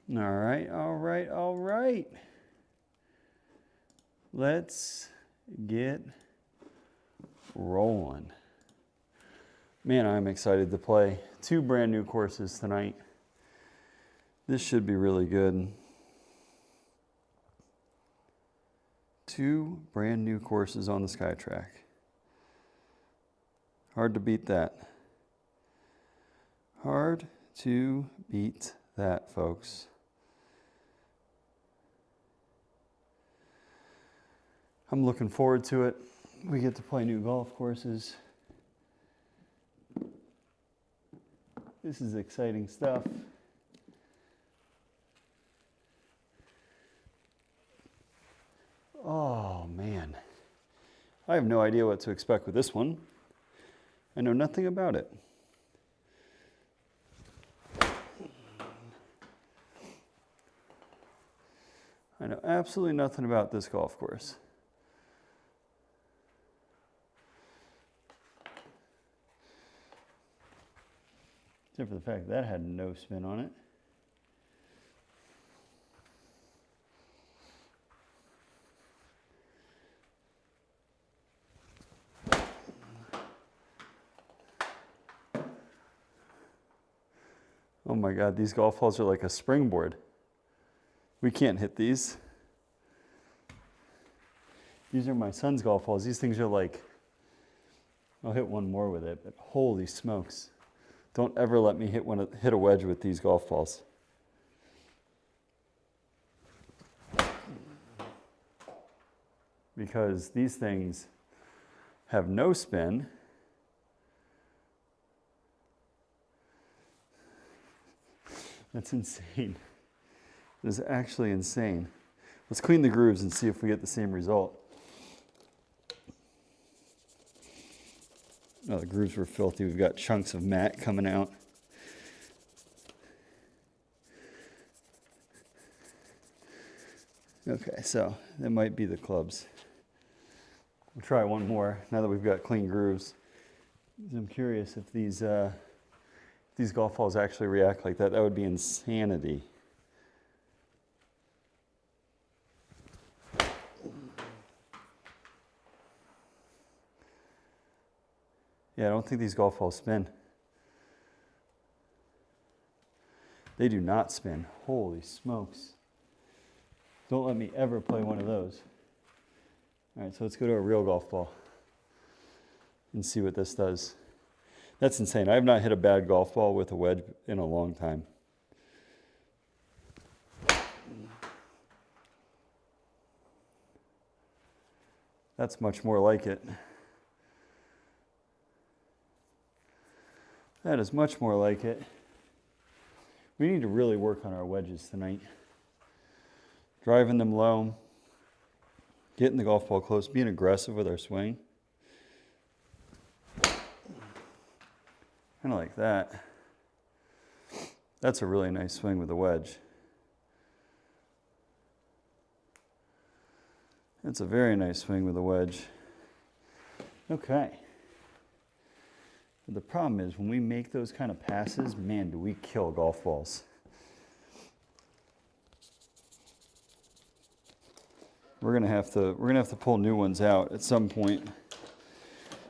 All right, all right, all right. Let's get rolling. Man, I'm excited to play 2 brand new courses tonight. This should be really good. 2 brand new courses on the SkyTrak. Hard to beat that. Hard to beat that, folks. I'm looking forward to it. We get to play new golf courses. This is exciting stuff. Oh man, I have no idea what to expect with this one. I know nothing about it. I know absolutely nothing about this golf course. Except for the fact that had no spin on it. Oh my God, these golf balls are like a springboard. We can't hit these. These are my son's golf balls. These things are like, I'll hit one more with it, but holy smokes. Don't ever let me hit a wedge with these golf balls. Because these things have no spin. That's insane. It is actually insane. Let's clean the grooves and see if we get the same result. Oh, the grooves were filthy. We've got chunks of mat coming out. Okay, so that might be the clubs. We'll try one more now that we've got clean grooves. I'm curious if these golf balls actually react like that. That would be insanity. Yeah, I don't think these golf balls spin. They do not spin. Holy smokes. Don't let me ever play one of those. All right, so let's go to a real golf ball and see what this does. That's insane. I have not hit a bad golf ball with a wedge in a long time. That's much more like it. That is much more like it. We need to really work on our wedges tonight. Driving them low, getting the golf ball close, being aggressive with our swing. Kind of like that. That's a really nice swing with a wedge. That's a very nice swing with a wedge. Okay. But the problem is when we make those kind of passes, man, do we kill golf balls. We're gonna have to pull new ones out at some point.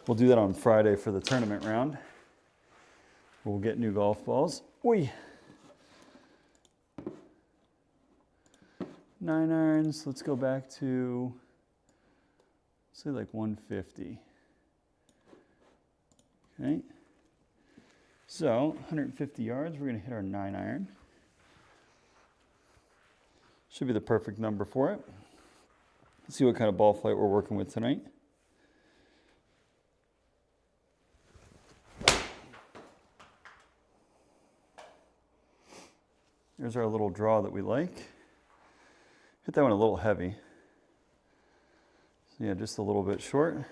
We'll do that on Friday for the tournament round. We'll get new golf balls. Oi. 9 irons. Let's go back to, say like 150. Okay. So 150 yards. We're going to hit our 9 iron. Should be the perfect number for it. Let's see what kind of ball flight we're working with tonight. There's our little draw that we like. Hit that one a little heavy. So yeah, just a little bit short.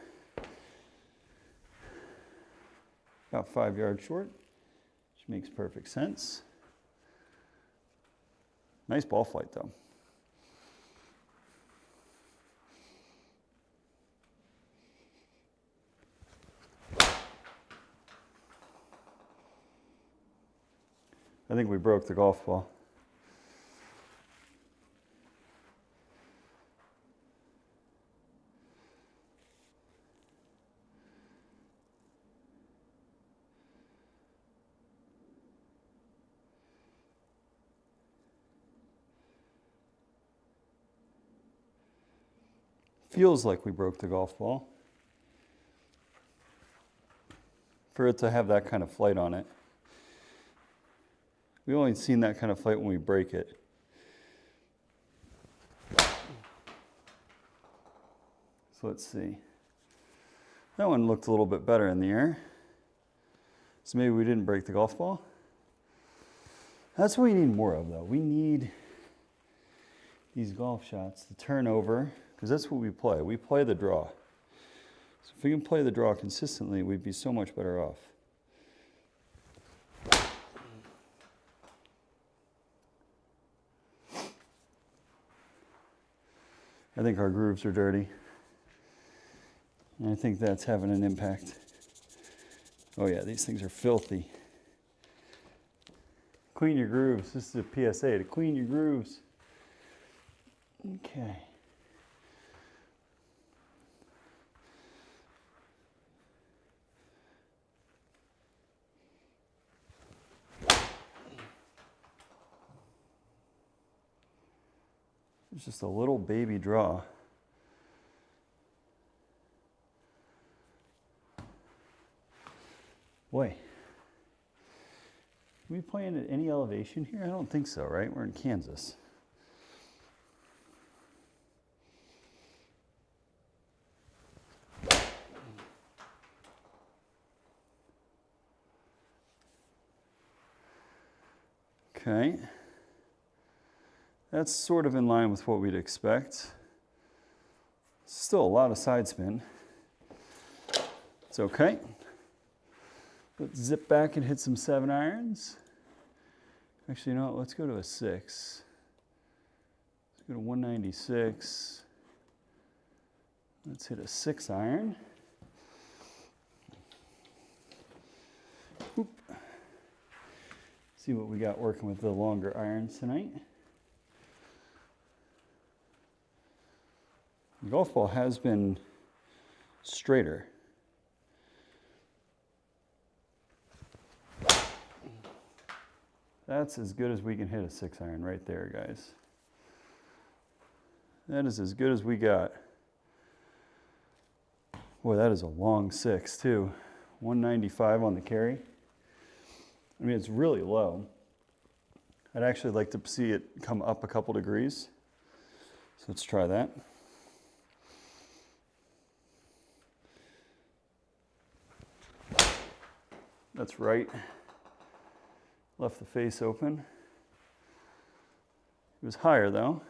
About 5 yards short, which makes perfect sense. Nice ball flight though. I think we broke the golf ball. feels like we broke the golf ball. For it to have that kind of flight on it. We've only seen that kind of flight when we break it. So let's see. That one looked a little bit better in the air. So maybe we didn't break the golf ball. That's what we need more of though. We need these golf shots to turn over, because that's what we play. We play the draw. So if we can play the draw consistently, we'd be so much better off. I think our grooves are dirty. And I think that's having an impact. Oh yeah, these things are filthy. Clean your grooves. This is a PSA to clean your grooves. Okay. It's just a little baby draw. Boy, are we playing at any elevation here? I don't think so, right? We're in Kansas. Okay. That's sort of in line with what we'd expect. Still a lot of side spin. It's okay. Let's zip back and hit some 7 irons. Actually, you know what? Let's go to a 6. Let's go to 196. Let's hit a 6 iron. Oop. See what we got working with the longer irons tonight. The golf ball has been straighter. That's as good as we can hit a 6 iron right there, guys. That is as good as we got. Boy, that is a long 6 too. 195 on the carry. I mean, it's really low. I'd actually like to see it come up a couple degrees. So let's try that. That's right. Left the face open. It was higher though.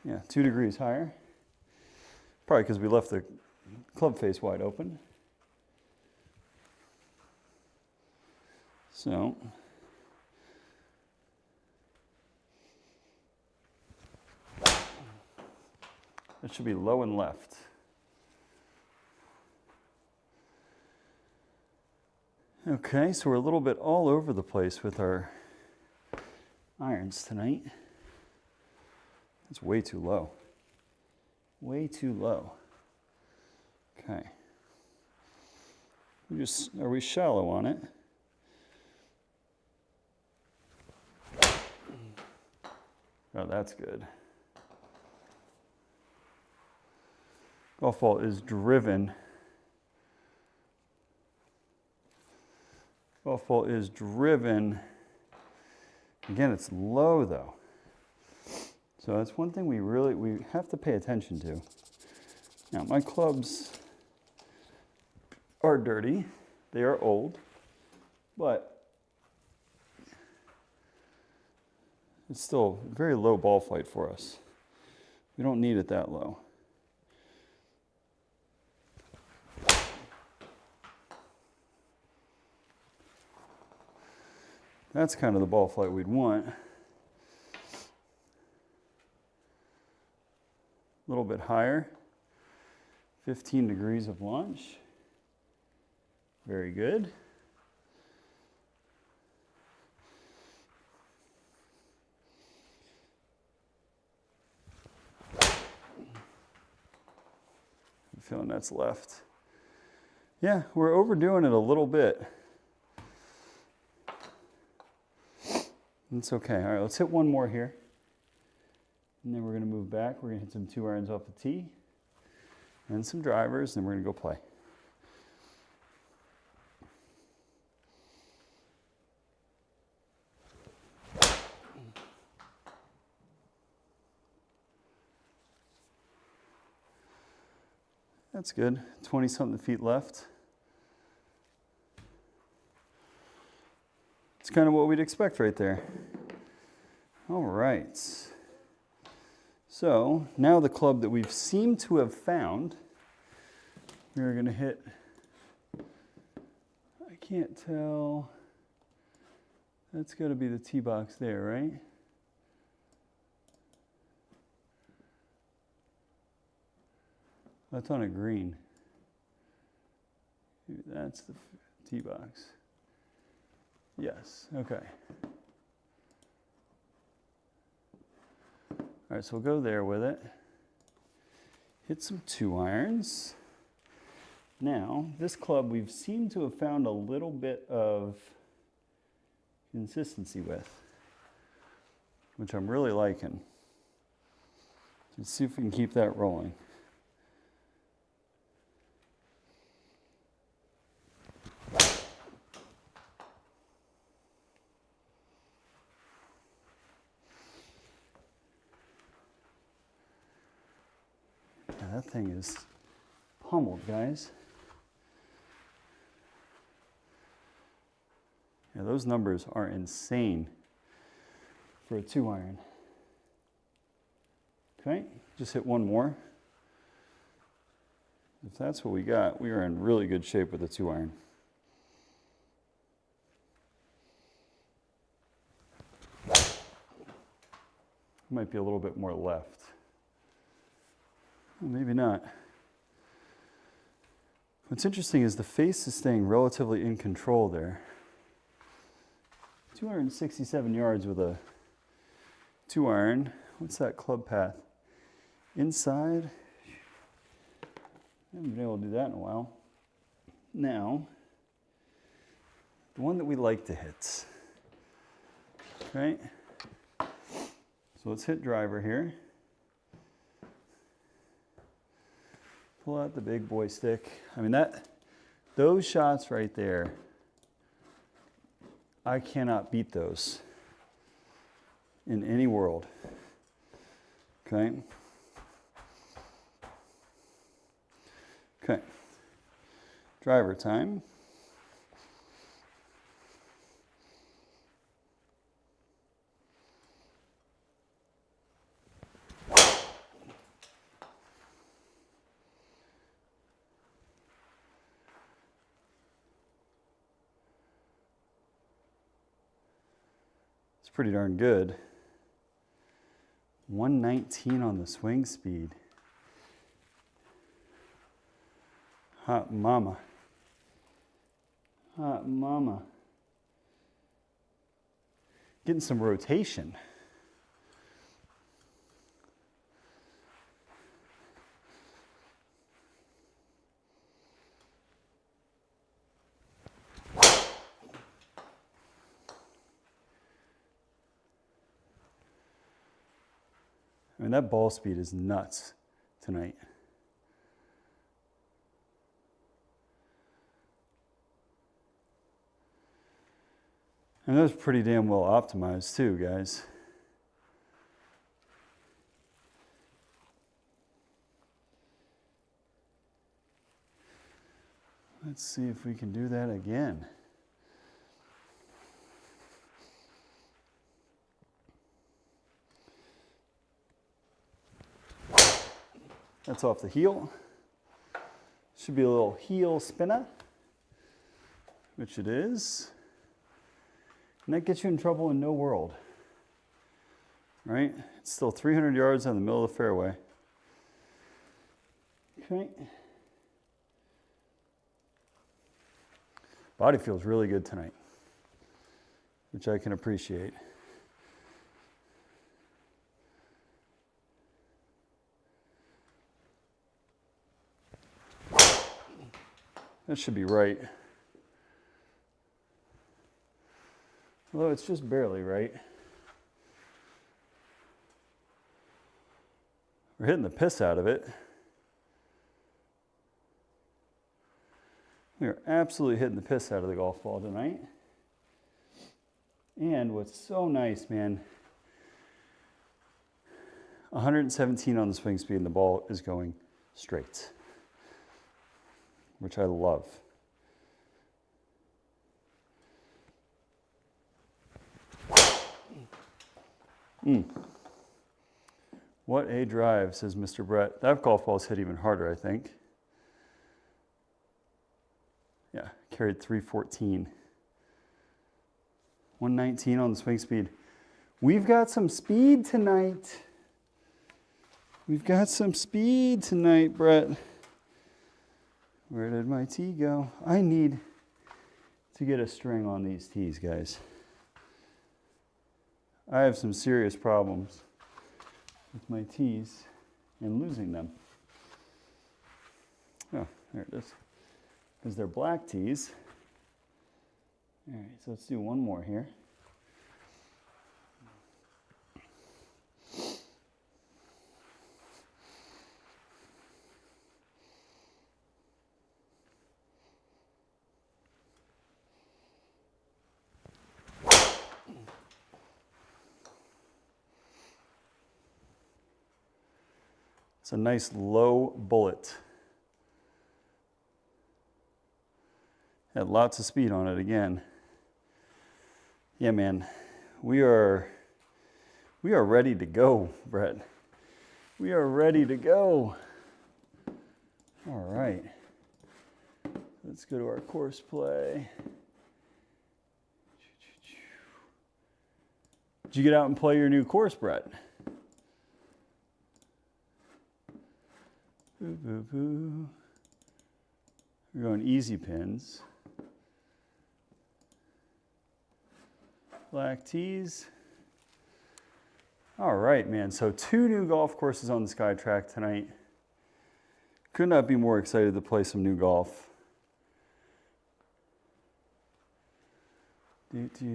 Yeah, 2 degrees higher. Probably because we left the club face wide open. So, that should be low and left. Okay, so we're a little bit all over the place with our irons tonight. That's way too low. Way too low. Okay. Are we shallow on it? Oh, that's good. Golf ball is driven. Golf ball is driven. Again, it's low though. So that's one thing we have to pay attention to. Now, my clubs are dirty. They are old, but it's still a very low ball flight for us. We don't need it that low. That's kind of the ball flight we'd want. A little bit higher. 15 degrees of launch. Very good. I'm feeling that's left. Yeah, we're overdoing it a little bit. It's okay. All right, let's hit one more here. And then we're going to move back. We're going to hit some 2 irons off the tee and some drivers, and then we're going to go play. That's good. 20-something feet left. It's kind of what we'd expect right there. All right. So now the club that we've seemed to have found, we're going to hit, I can't tell, that's got to be the tee box there, right? That's on a green. Maybe that's the tee box. Yes, okay. All right, so we'll go there with it. Hit some 2 irons. Now, this club we've seemed to have found a little bit of consistency with, which I'm really liking. Let's see if we can keep that rolling. That thing is pummeled, guys. Yeah, those numbers are insane for a 2 iron. Okay, just hit 1 more. If that's what we got, we are in really good shape with a 2 iron. Might be a little bit more left. Maybe not. What's interesting is the face is staying relatively in control there. 267 yards with a 2 iron. What's that club path? Inside. I haven't been able to do that in a while. Now, the one that we like to hit. Okay. So let's hit driver here. Pull out the big boy stick. I mean, those shots right there, I cannot beat those in any world. Okay. Okay. Driver time. Pretty darn good. 119 on the swing speed. Hot mama. Hot mama. Getting some rotation. I mean, that ball speed is nuts tonight. And that was pretty damn well optimized too, guys. Let's see if we can do that again. That's off the heel. Should be a little heel spinner, which it is. And that gets you in trouble in no world, right? It's still 300 yards on the middle of the fairway. Okay. Body feels really good tonight, which I can appreciate. That should be right. Although it's just barely right. We're hitting the piss out of it. We are absolutely hitting the piss out of the golf ball tonight. And what's so nice, man, 117 on the swing speed and the ball is going straight, which I love. What a drive, says Mr. Brett. That golf ball's hit even harder, I think. Yeah, carried 314. 119 on the swing speed. We've got some speed tonight. We've got some speed tonight, Brett. Where did my tee go? I need to get a string on these tees, guys. I have some serious problems with my tees and losing them. Oh, there it is. Because they're black tees. All right, so let's do one more here. It's a nice low bullet. Had lots of speed on it again. Yeah, man, we are ready to go, Brett. We are ready to go. All right, let's go to our course play. Did you get out and play your new course, Brett? Boo, boo, boo. We're going easy pins. Black tees. All right, man. So 2 new golf courses on the SkyTrak tonight. Could not be more excited to play some new golf.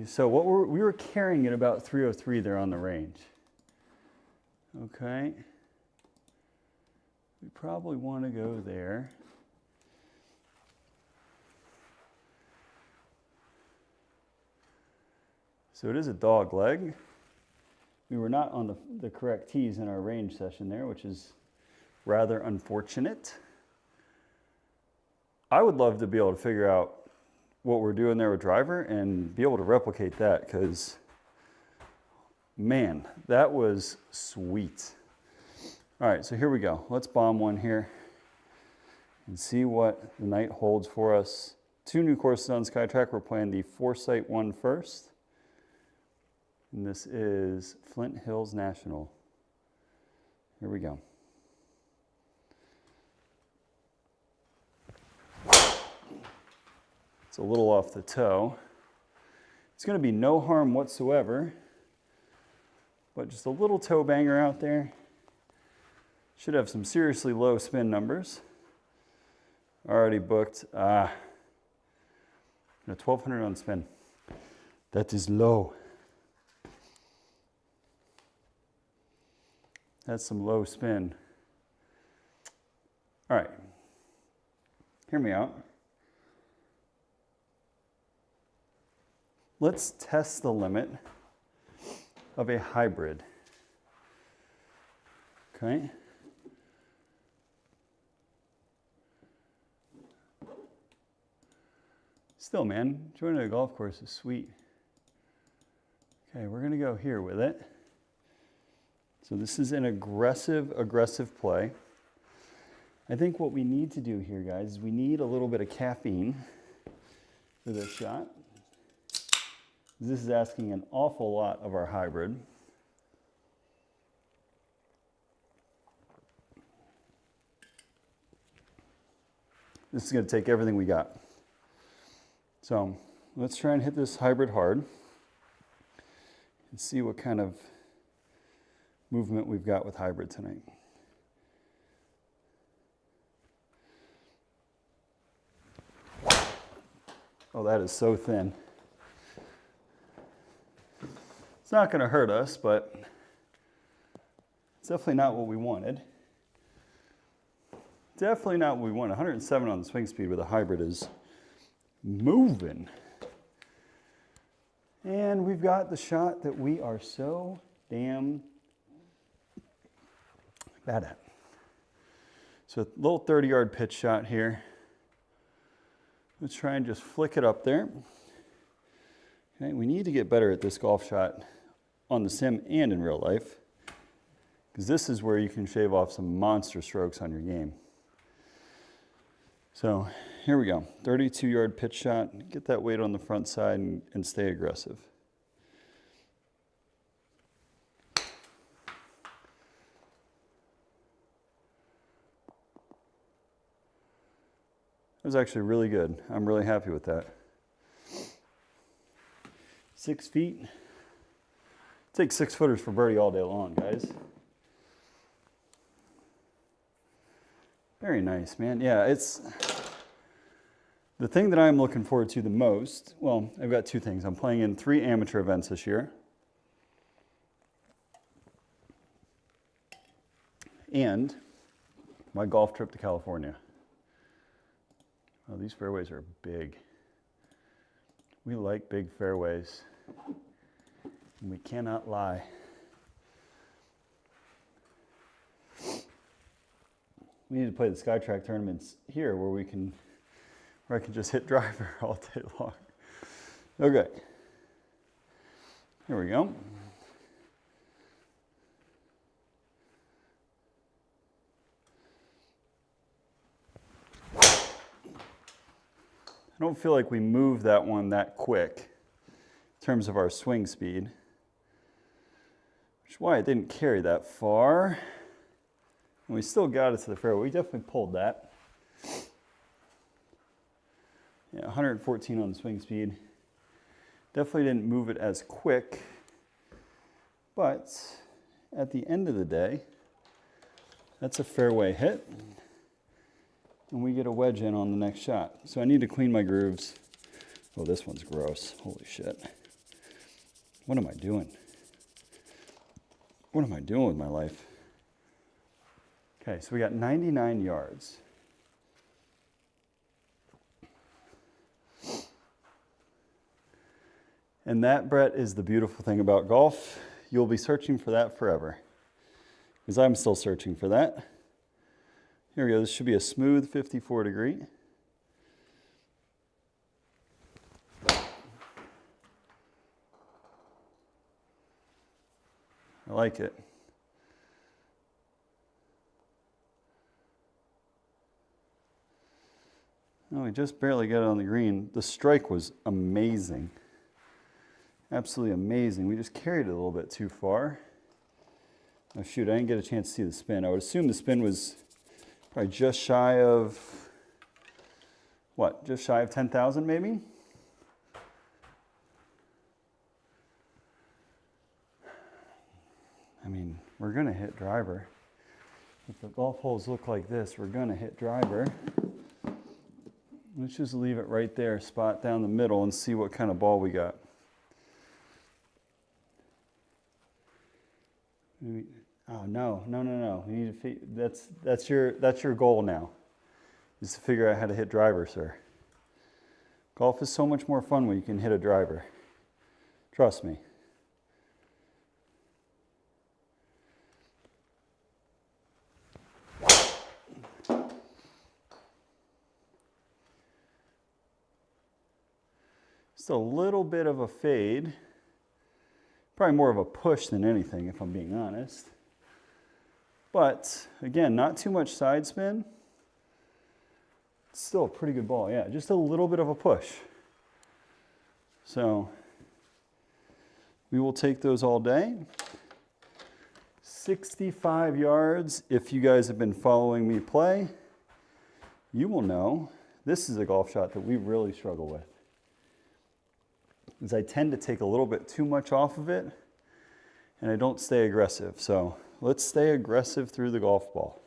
So we were carrying at about 303 there on the range. Okay. We probably want to go there. So it is a dog leg. We were not on the correct tees in our range session there, which is rather unfortunate. I would love to be able to figure out what we're doing there with driver and be able to replicate that, because, man, that was sweet. All right, so here we go. Let's bomb one here and see what the night holds for us. 2 new courses on SkyTrak. We're playing the Foresight one first. And this is Flint Hills National. Here we go. It's a little off the toe. It's going to be no harm whatsoever, but just a little toe banger out there. Should have some seriously low spin numbers. Already booked. 1200 on spin. That is low. That's some low spin. All right. Hear me out. Let's test the limit of a hybrid. Okay. Still, man, joining a golf course is sweet. Okay, we're going to go here with it. So this is an aggressive play. I think what we need to do here, guys, is we need a little bit of caffeine for this shot. This is asking an awful lot of our hybrid. This is going to take everything we got. So let's try and hit this hybrid hard and see what kind of movement we've got with hybrid tonight. Oh, that is so thin. It's not going to hurt us, but it's definitely not what we wanted. definitely not what we want. 107 on the swing speed with a hybrid is moving. And we've got the shot that we are so damn bad at. So a little 30-yard pitch shot here. Let's try and just flick it up there. Okay, we need to get better at this golf shot on the sim and in real life, because this is where you can shave off some monster strokes on your game. So here we go, 32-yard pitch shot. Get that weight on the front side and stay aggressive. That was actually really good. I'm really happy with that. 6 feet. Take 6-footers for birdie all day long, guys. Very nice, man. Yeah, it's the thing that I'm looking forward to the most. Well, I've got 2 things. I'm playing in 3 amateur events this year. And my golf trip to California. Oh, these fairways are big. We like big fairways. And we cannot lie. We need to play the SkyTrak tournaments here where I can just hit driver all day long. Okay. Here we go. I don't feel like we moved that one that quick in terms of our swing speed, which is why it didn't carry that far. And we still got it to the fairway. We definitely pulled that. Yeah, 114 on the swing speed. Definitely didn't move it as quick, but at the end of the day, that's a fairway hit. And we get a wedge in on the next shot. So I need to clean my grooves. Oh, this one's gross. Holy shit. What am I doing? What am I doing with my life? Okay, so we got 99 yards. And that, Brett, is the beautiful thing about golf. You'll be searching for that forever. Because I'm still searching for that. Here we go, this should be a smooth 54 degree. I like it. Oh, we just barely got it on the green. The strike was amazing. Absolutely amazing. We just carried it a little bit too far. Oh shoot, I didn't get a chance to see the spin. I would assume the spin was probably just shy of, what, just shy of 10,000 maybe? I mean, we're gonna hit driver. If the golf holes look like this, we're gonna hit driver. Let's just leave it right there, spot down the middle, and see what kind of ball we got. Oh no! We need to that's your goal now, is to figure out how to hit driver, sir. Golf is so much more fun when you can hit a driver. Trust me. Just a little bit of a fade. Probably more of a push than anything, if I'm being honest. But again, not too much side spin. It's still a pretty good ball. Yeah, just a little bit of a push. So we will take those all day. 65 yards. If you guys have been following me play, you will know this is a golf shot that we really struggle with. Is I tend to take a little bit too much off of it, and I don't stay aggressive. So let's stay aggressive through the golf ball.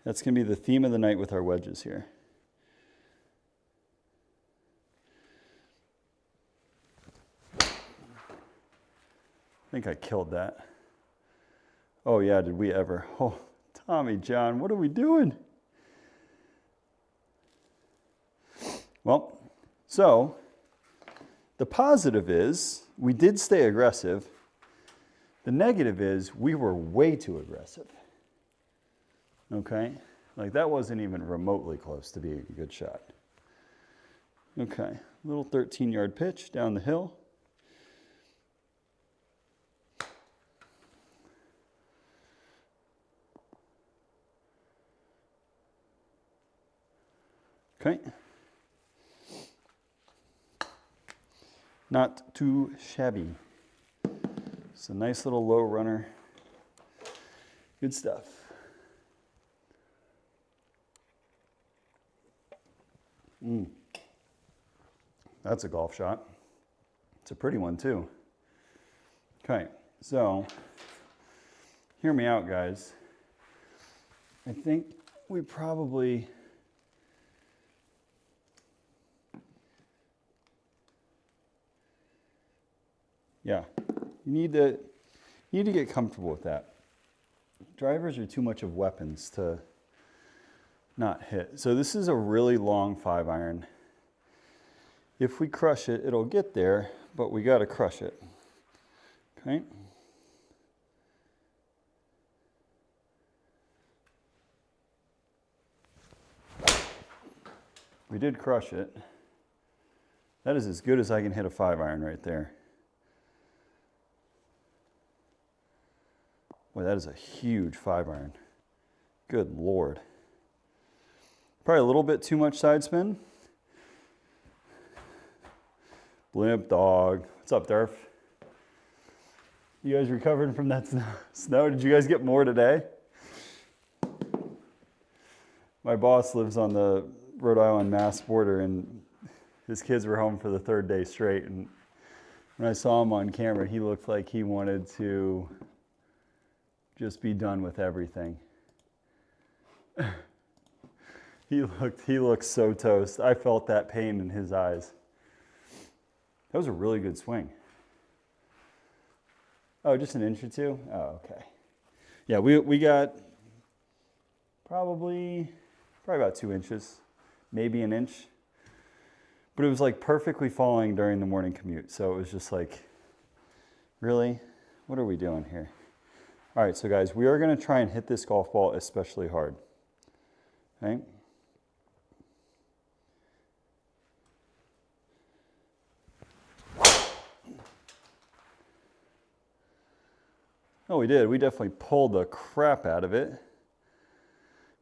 That's going to be the theme of the night with our wedges here. I think I killed that. Oh yeah, did we ever? Oh, Tommy John, what are we doing? So the positive is we did stay aggressive. The negative is we were way too aggressive. Okay? Like that wasn't even remotely close to being a good shot. Okay, little 13-yard pitch down the hill. Okay. Not too shabby. It's a nice little low runner. Good stuff. That's a golf shot. It's a pretty one too. Okay, so hear me out, guys. I think we probably you need to get comfortable with that. Drivers are too much of weapons to not hit. So this is a really long 5-iron. If we crush it, it'll get there, but we got to crush it. Okay. We did crush it. That is as good as I can hit a 5-iron right there. Boy, that is a huge 5-iron. Good Lord. Probably a little bit too much side spin. Blimp dog. What's up, Durf? You guys recovering from that snow? Did you guys get more today? My boss lives on the Rhode Island-Mass border, and his kids were home for the 3rd day straight. And when I saw him on camera, he looked like he wanted to just be done with everything. He looked so toast. I felt that pain in his eyes. That was a really good swing. Oh, just an inch or two? Oh, okay. Yeah, we got probably about 2 inches, maybe an inch. But it was like perfectly falling during the morning commute. So it was just like, really? What are we doing here? All right, so guys, we are going to try and hit this golf ball especially hard. Okay? Oh, we did. We definitely pulled the crap out of it.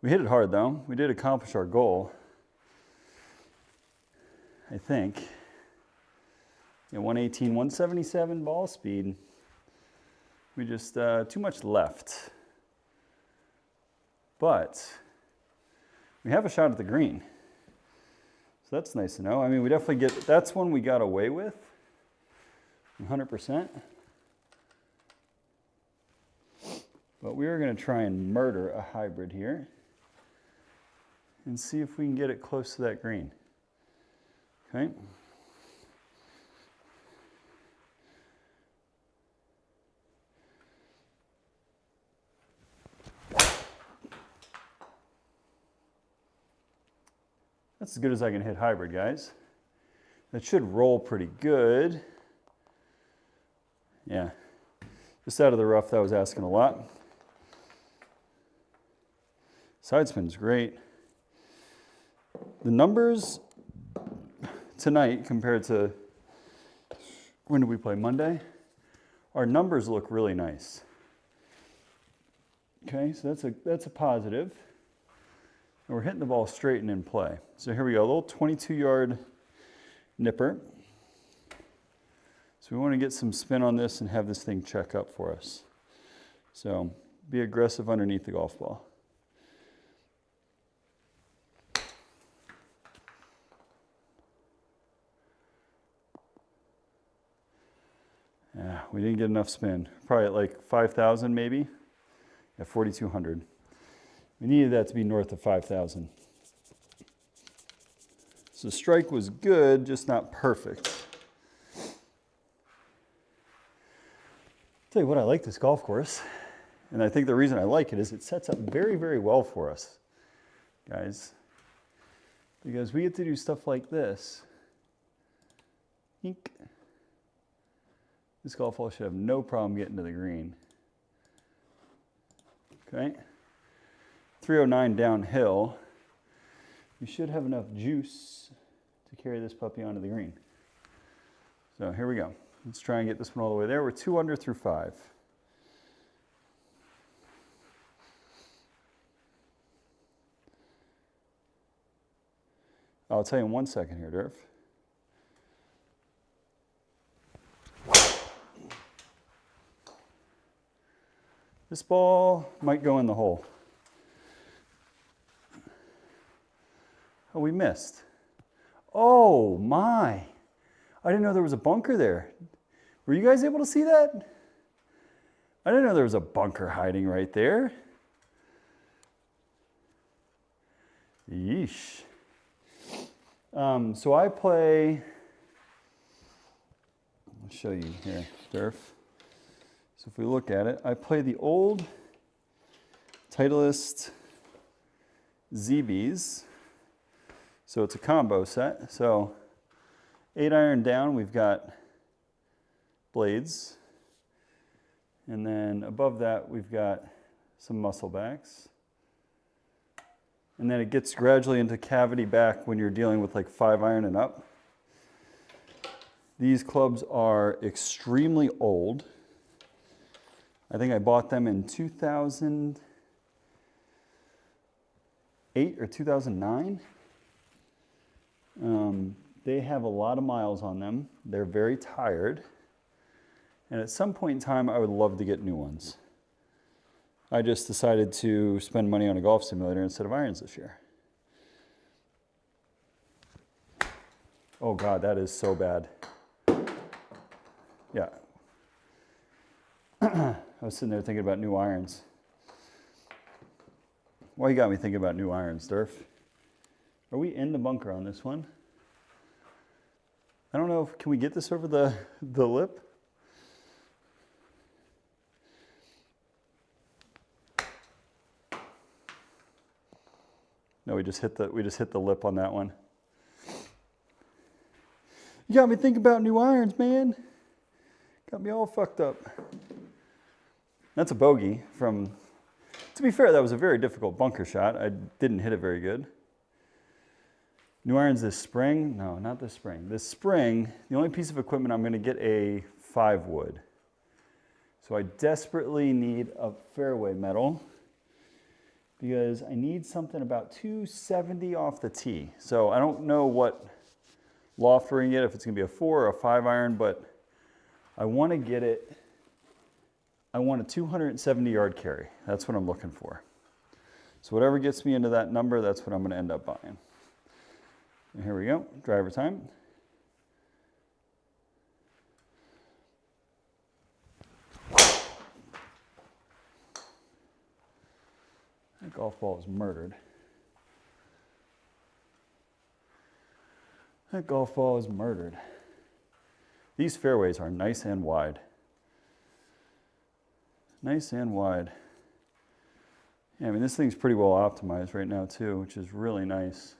We hit it hard, though. We did accomplish our goal, I think. Yeah, 118, 177 ball speed. We just, too much left. But we have a shot at the green. So that's nice to know. I mean, we definitely that's one we got away with, 100%. But we are going to try and murder a hybrid here and see if we can get it close to that green. Okay. That's as good as I can hit hybrid, guys. That should roll pretty good. Yeah. Just out of the rough, that was asking a lot. Side spin's great. The numbers tonight compared to when did we play? Monday? Our numbers look really nice. Okay, so that's a positive. And we're hitting the ball straight and in play. So here we go, a little 22-yard nipper. So we want to get some spin on this and have this thing check up for us. So be aggressive underneath the golf ball. Yeah, we didn't get enough spin. Probably at like 5,000 maybe, at 4,200. We needed that to be north of 5,000. So strike was good, just not perfect. Tell you what, I like this golf course. And I think the reason I like it is it sets up very, very well for us, guys. Because we get to do stuff like this Ink. This golf ball should have no problem getting to the green. Okay. 309 downhill. You should have enough juice to carry this puppy onto the green. So here we go. Let's try and get this one all the way there. We're 2 under through 5. I'll tell you in 1 second here, Durf. This ball might go in the hole. Oh, we missed. Oh my. I didn't know there was a bunker there. Were you guys able to see that? I didn't know there was a bunker hiding right there. Yeesh. So I play, I'll show you here, Durf. So if we look at it, I play the old Titleist ZBs. So it's a combo set. So 8-iron down, we've got blades. And then above that, we've got some muscle backs. And then it gets gradually into cavity back when you're dealing with like 5-iron and up. These clubs are extremely old. I think I bought them in 2008 or 2009. They have a lot of miles on them. They're very tired. And at some point in time, I would love to get new ones. I just decided to spend money on a golf simulator instead of irons this year. Oh God, that is so bad. Yeah. I was sitting there thinking about new irons. Why you got me thinking about new irons, Durf? Are we in the bunker on this one? I don't know, can we get this over the lip? No, we just hit the lip on that one. You got me thinking about new irons, man. Got me all fucked up. That's a bogey from, to be fair, that was a very difficult bunker shot. I didn't hit it very good. New irons this spring? No, not this spring. This spring, the only piece of equipment, I'm going to get a 5-wood. So I desperately need a fairway metal because I need something about 270 off the tee. So I don't know what loft we're going to get, if it's going to be a 4 or a 5-iron, but I want to get it. I want a 270 yard carry. That's what I'm looking for. So whatever gets me into that number, that's what I'm going to end up buying. And here we go, driver time. That golf ball is murdered. That golf ball is murdered. These fairways are nice and wide. Nice and wide. Yeah, I mean, this thing's pretty well optimized right now too, which is really nice.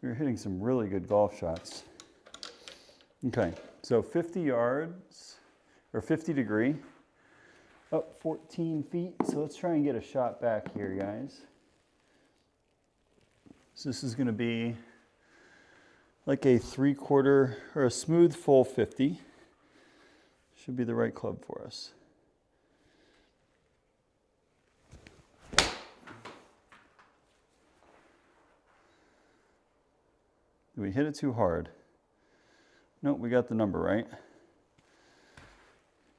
We're hitting some really good golf shots. Okay, so 50 yards, or 50 degree, up 14 feet. So let's try and get a shot back here, guys. So this is gonna be like a 3/4 or a smooth full 50. Should be the right club for us. Did we hit it too hard? Nope, we got the number right.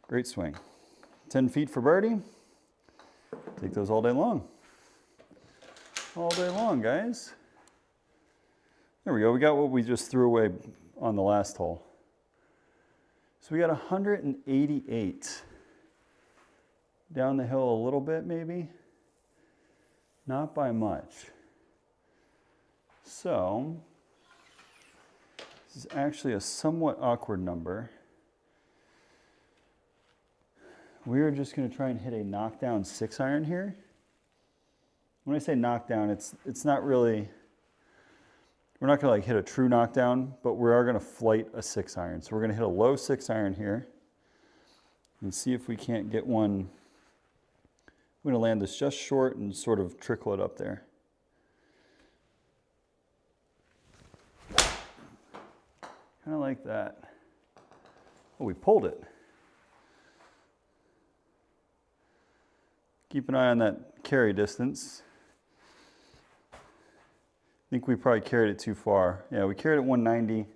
Great swing. 10 feet for birdie. Take those all day long. All day long, guys. There we go. We got what we just threw away on the last hole. So we got 188. Down the hill a little bit, maybe. Not by much. So this is actually a somewhat awkward number. We're just going to try and hit a knockdown 6-iron here. When I say knockdown, it's not really we're not gonna like hit a true knockdown, but we are gonna flight a 6-iron. So we're gonna hit a low 6-iron here and see if we can't get one. I'm gonna land this just short and sort of trickle it up there. Kind of like that. Oh, we pulled it. Keep an eye on that carry distance. I think we probably carried it too far. Yeah, we carried it 190.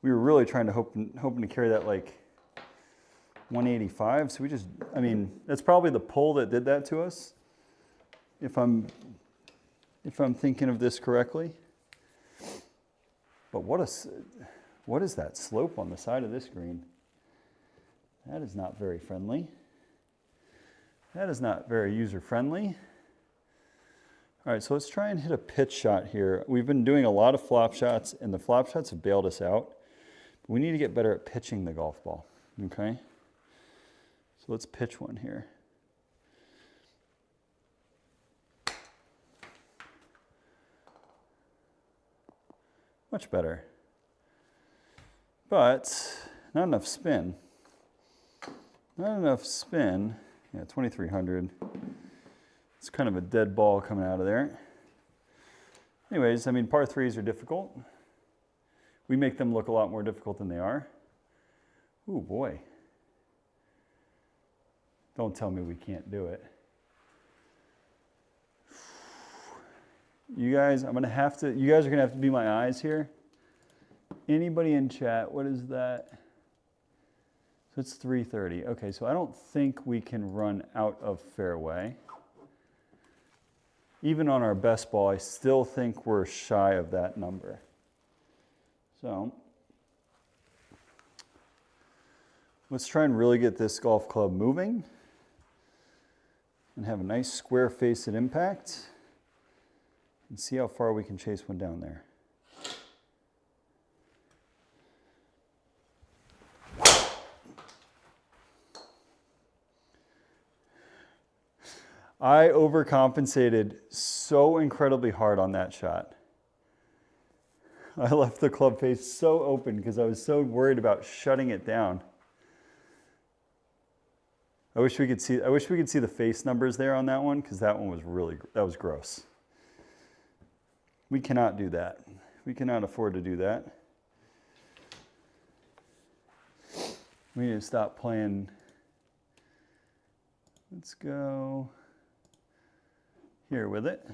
We were really trying to hoping to carry that like 185. So we just, I mean, that's probably the pull that did that to us. If I'm thinking of this correctly. But what is that slope on the side of this green? That is not very friendly. That is not very user-friendly. All right, so let's try and hit a pitch shot here. We've been doing a lot of flop shots, and the flop shots have bailed us out. We need to get better at pitching the golf ball, okay? So let's pitch one here. Much better. But not enough spin. Not enough spin. Yeah, 2,300. It's kind of a dead ball coming out of there. Anyways, I mean, par 3s are difficult. We make them look a lot more difficult than they are. Ooh, boy. Don't tell me we can't do it. You guys, you guys are gonna have to be my eyes here. Anybody in chat, what is that? So it's 330. Okay, so I don't think we can run out of fairway. Even on our best ball, I still think we're shy of that number. So let's try and really get this golf club moving and have a nice square face at impact and see how far we can chase one down there. I overcompensated so incredibly hard on that shot. I left the club face so open because I was so worried about shutting it down. I wish we could see the face numbers there on that one, because that one was that was gross. We cannot do that. We cannot afford to do that. We need to stop playing. Let's go here with it.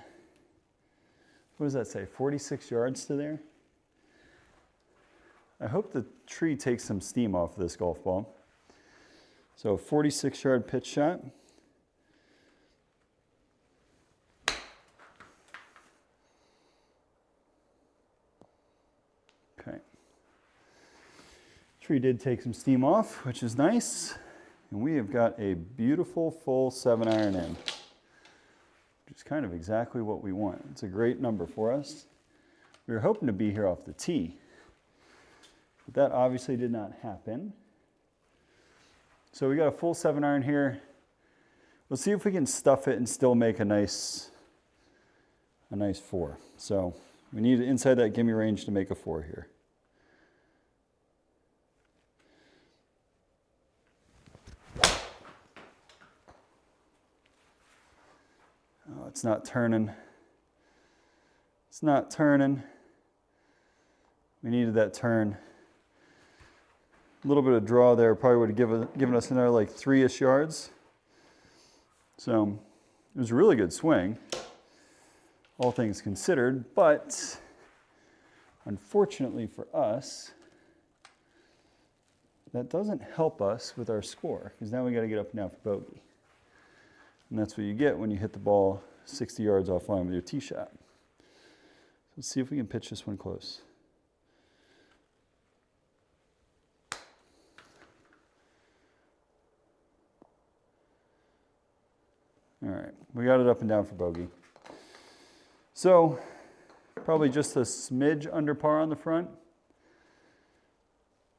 What does that say? 46 yards to there? I hope the tree takes some steam off this golf ball. So 46-yard pitch shot. Okay. Tree did take some steam off, which is nice. And we have got a beautiful full 7-iron in, which is kind of exactly what we want. It's a great number for us. We were hoping to be here off the tee, but that obviously did not happen. So we got a full 7-iron here. Let's see if we can stuff it and still make a nice 4. So we need inside that gimme range to make a 4 here. Oh, it's not turning. It's not turning. We needed that turn. A little bit of draw there probably would have given us another like 3-ish yards. So it was a really good swing, all things considered, but unfortunately for us, that doesn't help us with our score, because now we got to get up and down for bogey. And that's what you get when you hit the ball 60 yards offline with your tee shot. So let's see if we can pitch this one close. All right, we got it up and down for bogey. So probably just a smidge under par on the front.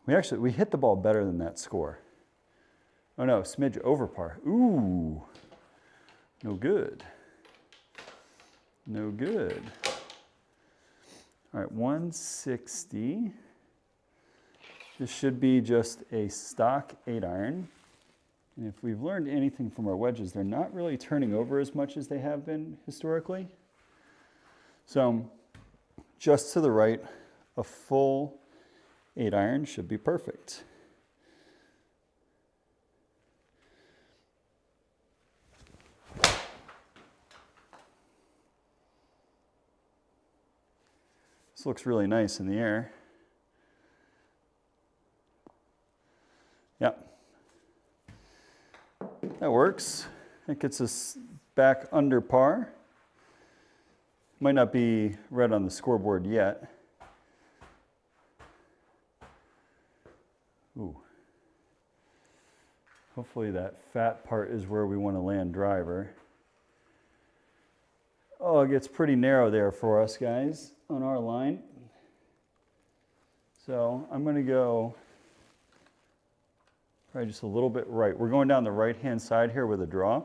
We hit the ball better than that score. Oh no, smidge over par. Ooh, no good. No good. All right, 160. This should be just a stock 8-iron. And if we've learned anything from our wedges, they're not really turning over as much as they have been historically. So just to the right, a full 8-iron should be perfect. This looks really nice in the air. Yep. That works. It gets us back under par. Might not be red on the scoreboard yet. Ooh. Hopefully that fat part is where we want to land driver. Oh, it gets pretty narrow there for us guys on our line. So I'm going to go probably just a little bit right. We're going down the right-hand side here with a draw.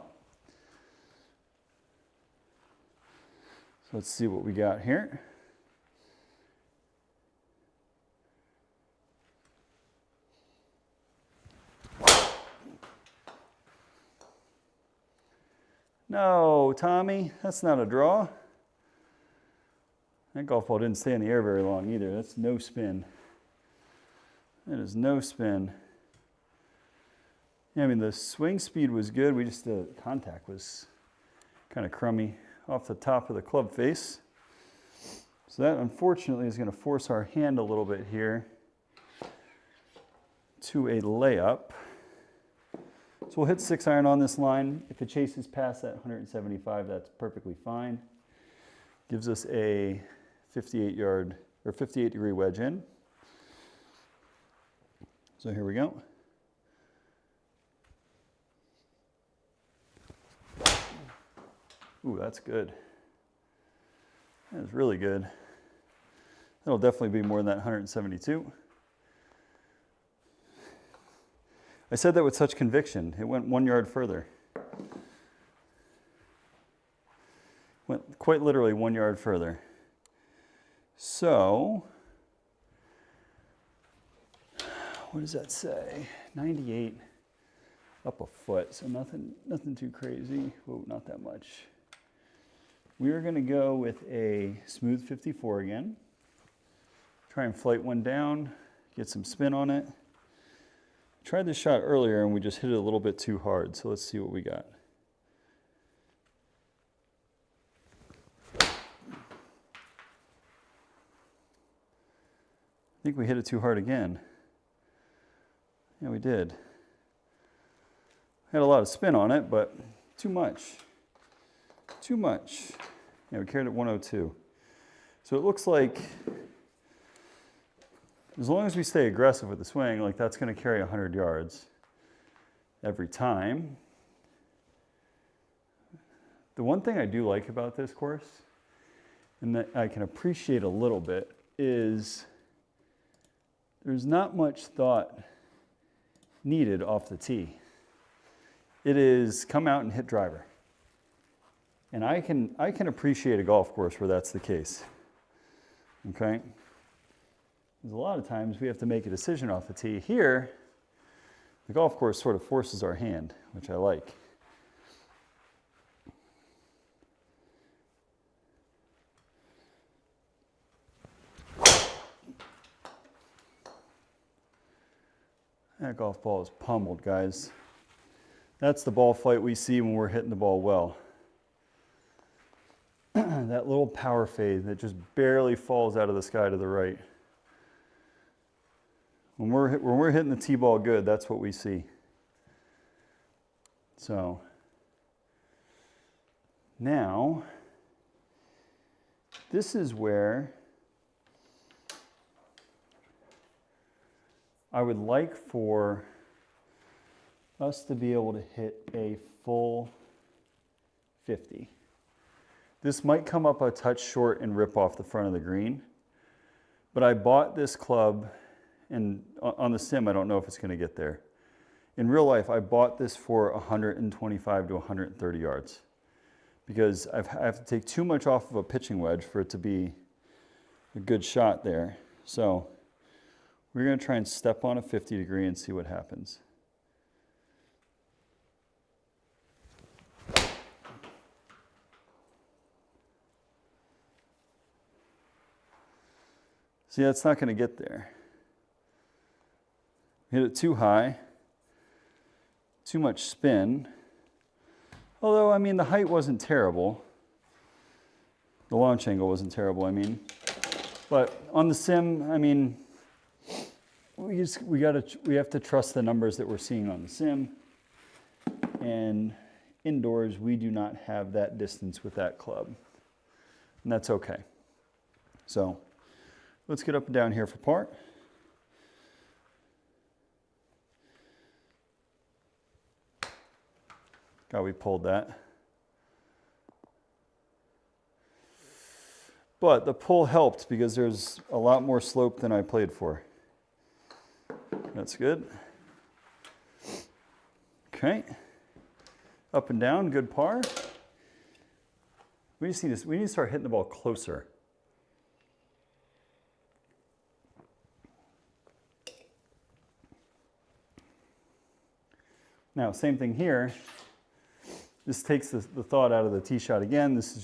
So let's see what we got here. No, Tommy, that's not a draw. That golf ball didn't stay in the air very long either. That's no spin. That is no spin. Yeah, I mean, the swing speed was good. The contact was kind of crummy off the top of the club face. So that unfortunately is going to force our hand a little bit here to a layup. So we'll hit 6-iron on this line. If it chases past that 175, that's perfectly fine. Gives us a 58-yard or 58-degree wedge in. So here we go. Ooh, that's good. That is really good. That'll definitely be more than that 172. I said that with such conviction. It went 1 yard further. Went quite literally 1 yard further. So, what does that say? 98 up a foot, so nothing too crazy. Whoa, not that much. We're gonna go with a smooth 54 again. Try and flight one down, get some spin on it. Tried this shot earlier and we just hit it a little bit too hard, so let's see what we got. I think we hit it too hard again. Yeah, we did. Had a lot of spin on it, but too much. Too much. Yeah, we carried it 102. So it looks like as long as we stay aggressive with the swing, like that's going to carry 100 yards every time. The one thing I do like about this course, and that I can appreciate a little bit, is there's not much thought needed off the tee. It is come out and hit driver. And I can appreciate a golf course where that's the case. Okay? Because a lot of times we have to make a decision off the tee. Here, the golf course sort of forces our hand, which I like. That golf ball is pummeled, guys. That's the ball flight we see when we're hitting the ball well. That little power fade that just barely falls out of the sky to the right. When we're hitting the tee ball good, that's what we see. So now, this is where I would like for us to be able to hit a full 50. This might come up a touch short and rip off the front of the green, but I bought this club, and on the sim, I don't know if it's going to get there. In real life, I bought this for 125 to 130 yards because I have to take too much off of a pitching wedge for it to be a good shot there. So we're going to try and step on a 50 degree and see what happens. See, that's not going to get there. Hit it too high, too much spin. Although, I mean, the height wasn't terrible. The launch angle wasn't terrible, I mean. But on the sim, I mean, we have to trust the numbers that we're seeing on the sim. And indoors, we do not have that distance with that club. And that's okay. So let's get up and down here for par. God, we pulled that. But the pull helped because there's a lot more slope than I played for. That's good. Okay. Up and down, good par. We need to start hitting the ball closer. Now, same thing here. This takes the thought out of the tee shot again. This is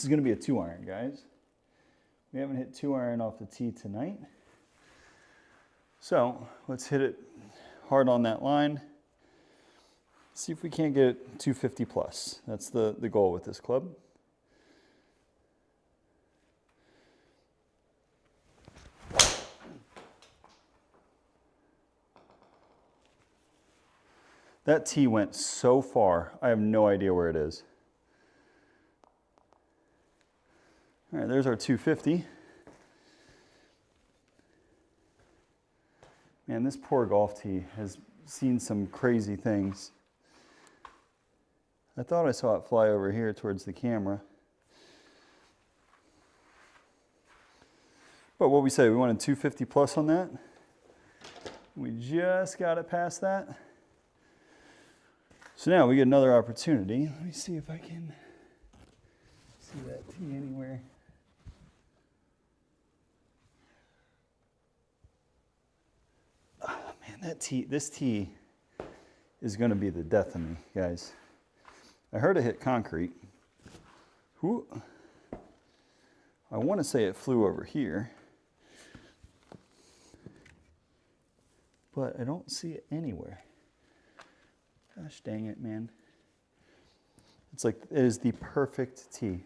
going to be a 2-iron, guys. We haven't hit 2-iron off the tee tonight. So let's hit it hard on that line. See if we can't get it 250 plus. That's the goal with this club. That tee went so far, I have no idea where it is. All right, there's our 250. Man, this poor golf tee has seen some crazy things. I thought I saw it fly over here towards the camera. But what we say, we wanted 250 plus on that. We just got it past that. So now we get another opportunity. Let me see if I can see that tee anywhere. Oh man, this tee is going to be the death of me, guys. I heard it hit concrete. Ooh. I want to say it flew over here, but I don't see it anywhere. Gosh dang it, man. It's like, it is the perfect tee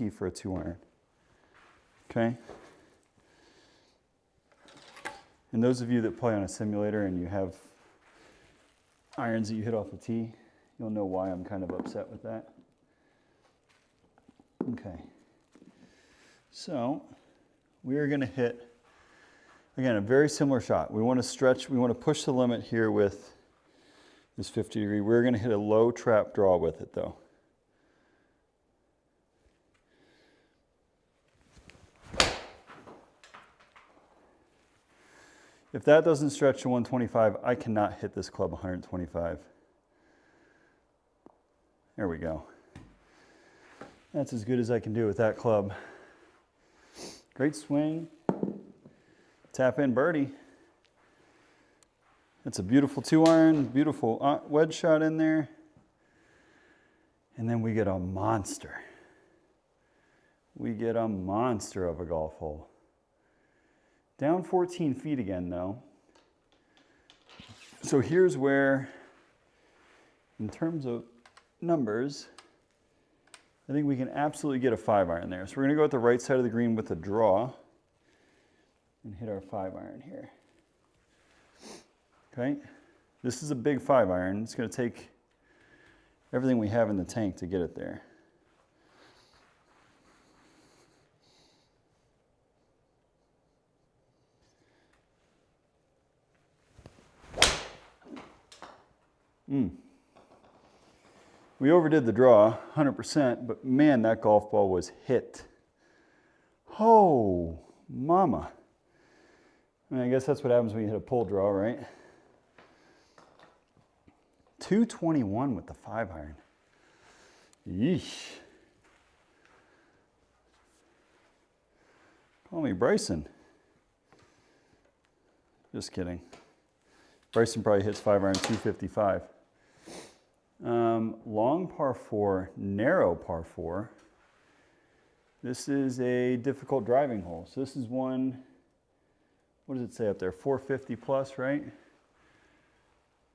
for a 2-iron. Okay? And those of you that play on a simulator and you have irons that you hit off the tee, you'll know why I'm kind of upset with that. Okay. So, we are going to hit, again, a very similar shot. We want to stretch, we want to push the limit here with this 50 degree. We're going to hit a low trap draw with it though. If that doesn't stretch to 125, I cannot hit this club 125. There we go. That's as good as I can do with that club. Great swing. Tap in birdie. It's a beautiful 2-iron, beautiful wedge shot in there. And then we get a monster. We get a monster of a golf hole. Down 14 feet again, though. So here's where, in terms of numbers, I think we can absolutely get a 5-iron there. So we're going to go at the right side of the green with a draw and hit our 5-iron here. Okay, this is a big 5-iron. It's going to take everything we have in the tank to get it there. We overdid the draw, 100%, but man, that golf ball was hit. Oh, mama. I mean, I guess that's what happens when you hit a pull draw, right? 221 with the 5-iron. Yeesh. Call me Bryson. Just kidding. Bryson probably hits 5-iron 255. Long par 4, narrow par 4. This is a difficult driving hole. So this is one, what does it say up there? 450 plus, right?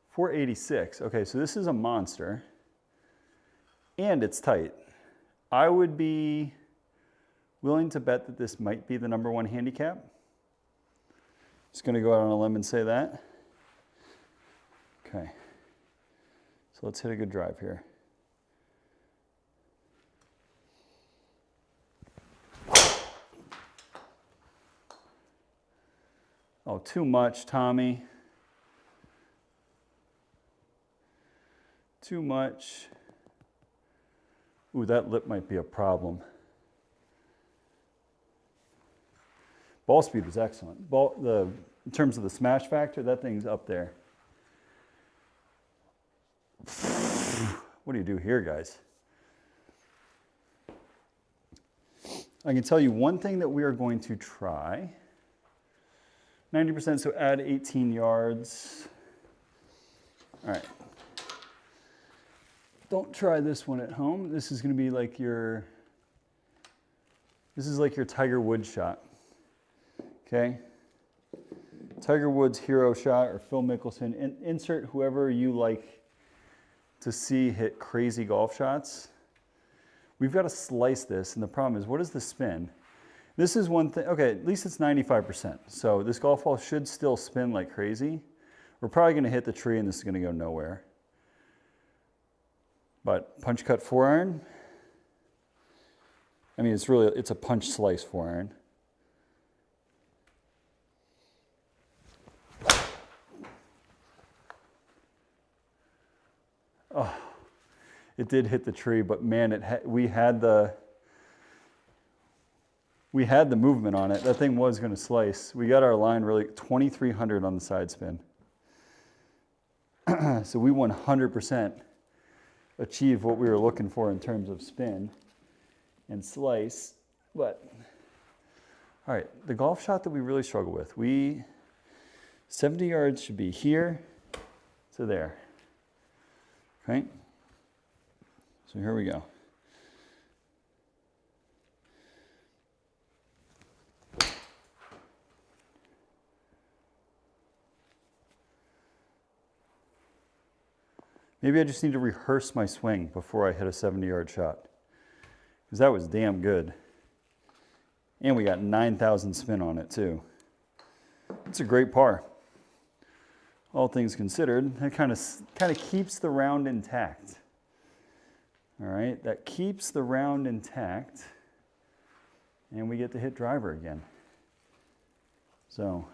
486. Okay, so this is a monster. And it's tight. I would be willing to bet that this might be the #1 handicap. Just going to go out on a limb and say that. Okay. So let's hit a good drive here. Oh, too much, Tommy. Too much. Ooh, that lip might be a problem. Ball speed was excellent. In terms of the smash factor, that thing's up there. What do you do here, guys? I can tell you one thing that we are going to try. 90%, so add 18 yards. All right. Don't try this one at home. This is going to be like your Tiger Woods shot. Okay? Tiger Woods hero shot or Phil Mickelson. Insert whoever you like to see hit crazy golf shots. We've got to slice this, and the problem is, what is the spin? This is one thing. Okay, at least it's 95%. So this golf ball should still spin like crazy. We're probably going to hit the tree, and this is going to go nowhere. But punch cut 4-iron. I mean, it's a punch slice 4-iron. Oh, it did hit the tree, but man, we had the movement on it. That thing was going to slice. We got our line really 2,300 on the side spin. So we 100% achieved what we were looking for in terms of spin and slice. But all right, the golf shot that we really struggle with. 70 yards should be here to there. Okay, so here we go. Maybe I just need to rehearse my swing before I hit a 70-yard shot, because that was damn good. And we got 9,000 spin on it too. It's a great par. All things considered, that kind of keeps the round intact. All right, that keeps the round intact, and we get to hit driver again. So,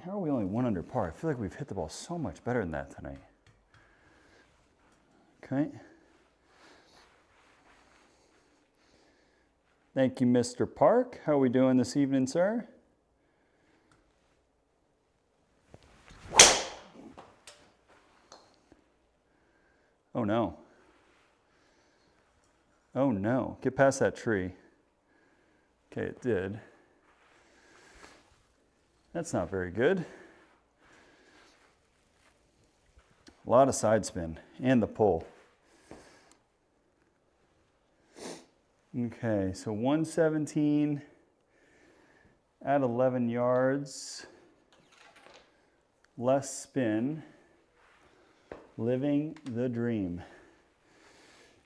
how are we only 1 under par? I feel like we've hit the ball so much better than that tonight. Okay. Thank you, Mr. Park. How are we doing this evening, sir? Oh no. Oh no. Get past that tree. Okay, it did. That's not very good. A lot of side spin and the pull. Okay, so 117 at 11 yards. Less spin. Living the dream.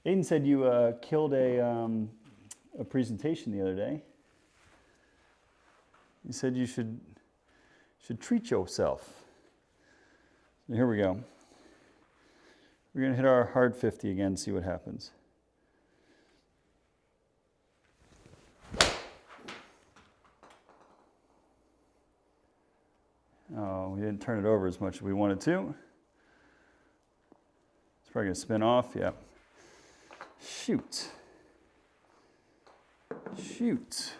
Aiden said you killed a presentation the other day. You said you should treat yourself. So here we go. We're going to hit our hard 50 again, see what happens. Oh, we didn't turn it over as much as we wanted to. It's probably going to spin off, yeah. Shoot. Shoot.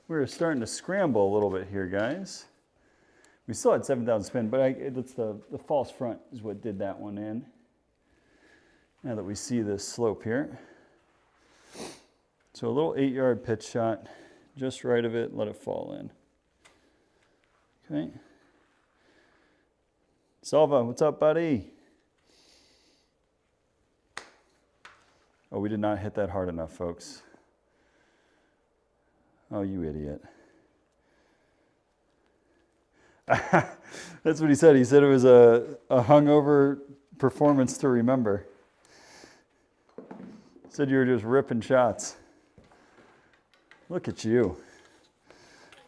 We're starting to scramble a little bit here, guys. We still had 7,000 spin, but it's the false front is what did that one in. Now that we see this slope here. So a little 8-yard pitch shot, just right of it, let it fall in. Okay. Salva, what's up, buddy? Oh, we did not hit that hard enough, folks. Oh, you idiot. That's what he said. He said it was a hungover performance to remember. Said you were just ripping shots. Look at you.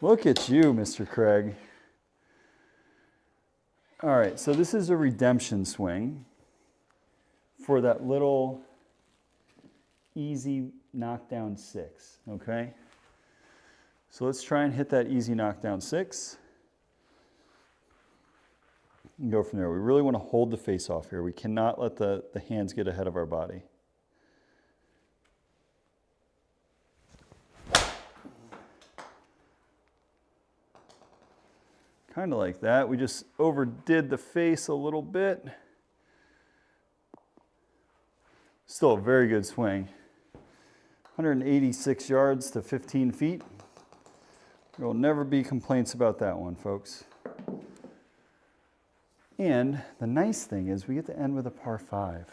Look at you, Mr. Craig. All right, so this is a redemption swing for that little easy knockdown 6, okay? So let's try and hit that easy knockdown 6. And go from there. We really want to hold the face off here. We cannot let the hands get ahead of our body. Kind of like that. We just overdid the face a little bit. Still a very good swing. 186 yards to 15 feet. There will never be complaints about that one, folks. And the nice thing is we get to end with a par 5.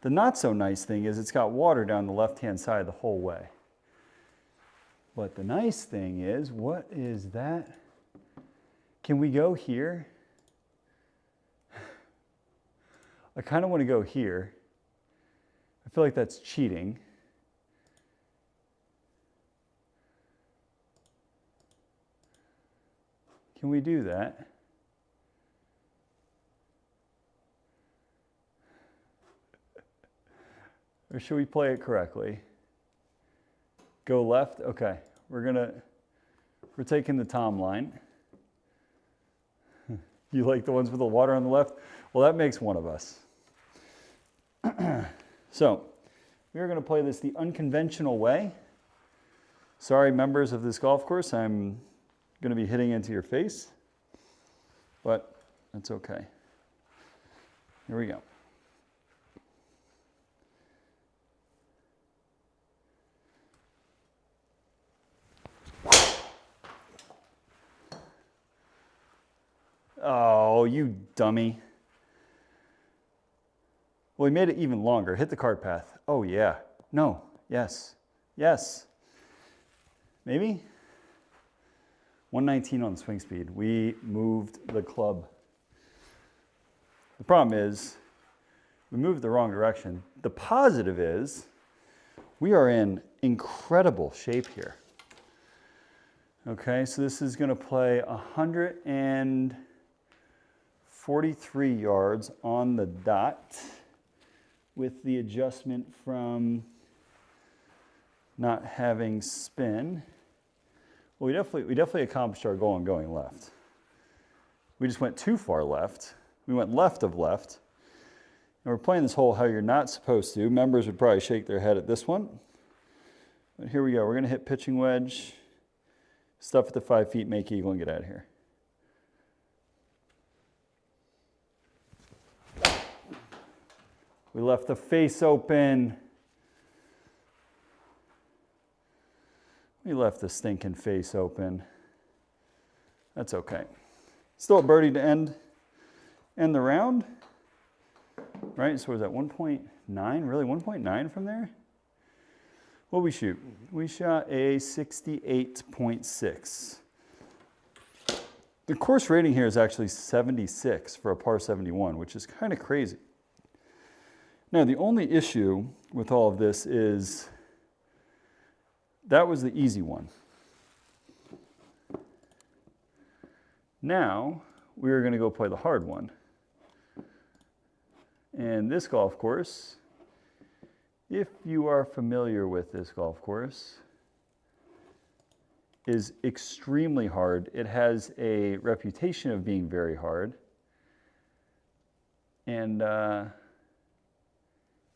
The not so nice thing is it's got water down the left-hand side the whole way. But the nice thing is, what is that? Can we go here? I kind of want to go here. I feel like that's cheating. Can we do that? Or should we play it correctly? Go left? Okay. We're taking the Tom line. You like the ones with the water on the left? Well, that makes one of us. So, we're going to play this the unconventional way. Sorry, members of this golf course, I'm going to be hitting into your face, but that's okay. Here we go. Oh, you dummy. Well, he made it even longer. Hit the cart path. Oh, yeah. No. Yes. Yes. Maybe? 119 on the swing speed. We moved the club. The problem is we moved the wrong direction. The positive is we are in incredible shape here. Okay, so this is going to play 143 yards on the dot with the adjustment from not having spin. Well, we definitely accomplished our goal in going left. We just went too far left. We went left of left. And we're playing this hole how you're not supposed to. Members would probably shake their head at this one. But here we go. We're going to hit pitching wedge, stuff at the 5 feet, make eagle, and get out of here. We left the face open. We left the stinking face open. That's okay. Still a birdie to end the round. Right, so was that 1.9? Really, 1.9 from there? What did we shoot? We shot a 68.6. The course rating here is actually 76 for a par 71, which is kind of crazy. Now, the only issue with all of this is that was the easy one. Now, we're going to go play the hard one. And this golf course, if you are familiar with this golf course, is extremely hard. It has a reputation of being very hard. And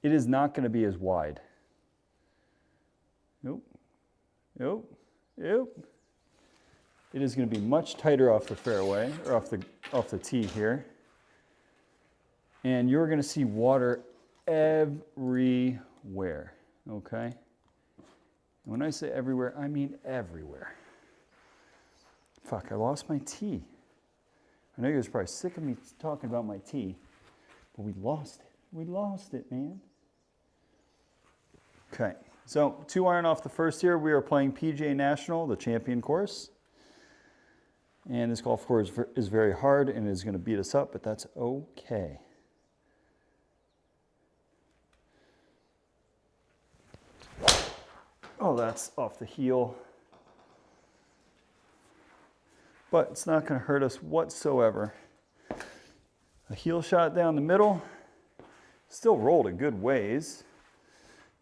it is not going to be as wide. Nope. Nope. Nope. It is going to be much tighter off the fairway, or off the tee here. And you're going to see water everywhere. everywhere, okay? And when I say everywhere, I mean everywhere. Fuck, I lost my tee. I know you guys are probably sick of me talking about my tee, but we lost it. We lost it, man. Okay, so 2-iron off the first here. We are playing PGA National, the champion course. And this golf course is very hard and is going to beat us up, but that's okay. Oh, that's off the heel. But it's not going to hurt us whatsoever. A heel shot down the middle. Still rolled a good ways.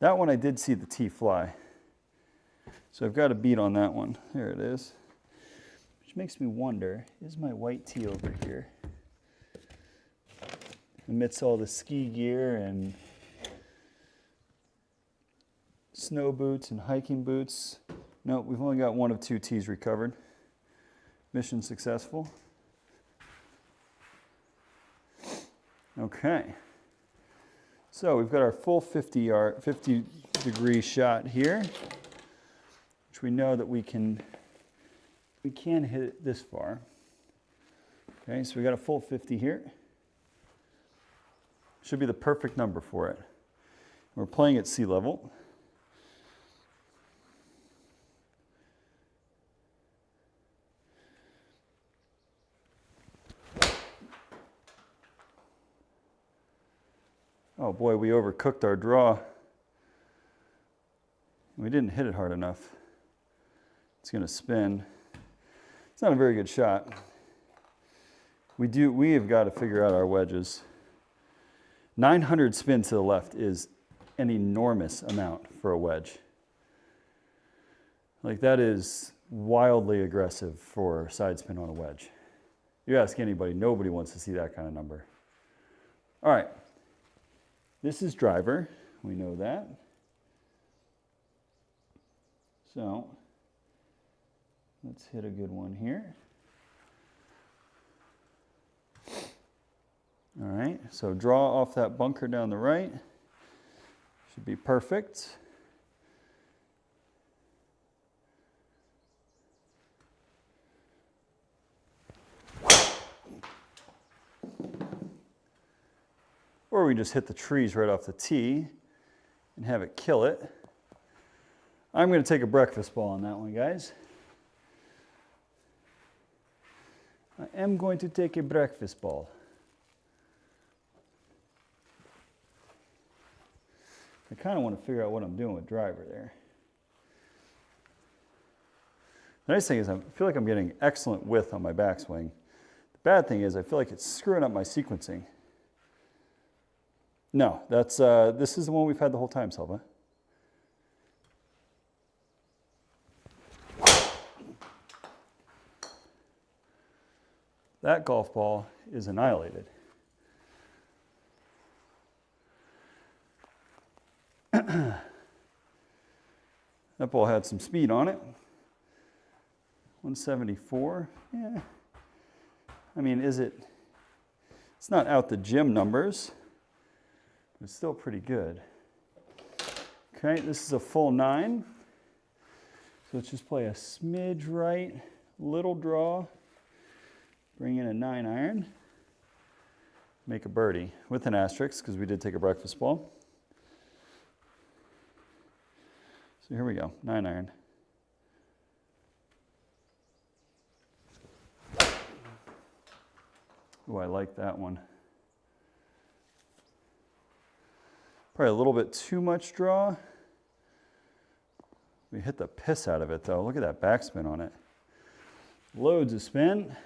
That one I did see the tee fly. So I've got a beat on that one. There it is. Which makes me wonder, is my white tee over here? Amidst all the ski gear and snow boots and hiking boots. No, we've only got one of 2 tees recovered. Mission successful. Okay. So we've got our full 50 degree shot here, which we know that we can hit it this far. Okay, so we got a full 50 here. Should be the perfect number for it. We're playing at sea level. Oh boy, we overcooked our draw. We didn't hit it hard enough. It's going to spin. It's not a very good shot. We have got to figure out our wedges. 900 spin to the left is an enormous amount for a wedge. Like, that is wildly aggressive for side spin on a wedge. You ask anybody, nobody wants to see that kind of number. All right. This is driver, we know that. So let's hit a good one here. All right, so draw off that bunker down the right. Should be perfect. Or we just hit the trees right off the tee and have it kill it. I'm going to take a breakfast ball on that one, guys. I am going to take a breakfast ball. I kind of want to figure out what I'm doing with driver there. The nice thing is I feel like I'm getting excellent width on my backswing. The bad thing is I feel like it's screwing up my sequencing. No, that's this is the one we've had the whole time, Selva. That golf ball is annihilated. That ball had some speed on it. 174. Yeah. I mean, it's not out the gym numbers. It's still pretty good. Okay, this is a full 9. So let's just play a smidge right, little draw, bring in a 9-iron, make a birdie with an asterisk because we did take a breakfast ball. So here we go, 9-iron. Oh, I like that one. Probably a little bit too much draw. We hit the piss out of it though. Look at that backspin on it. Loads of spin.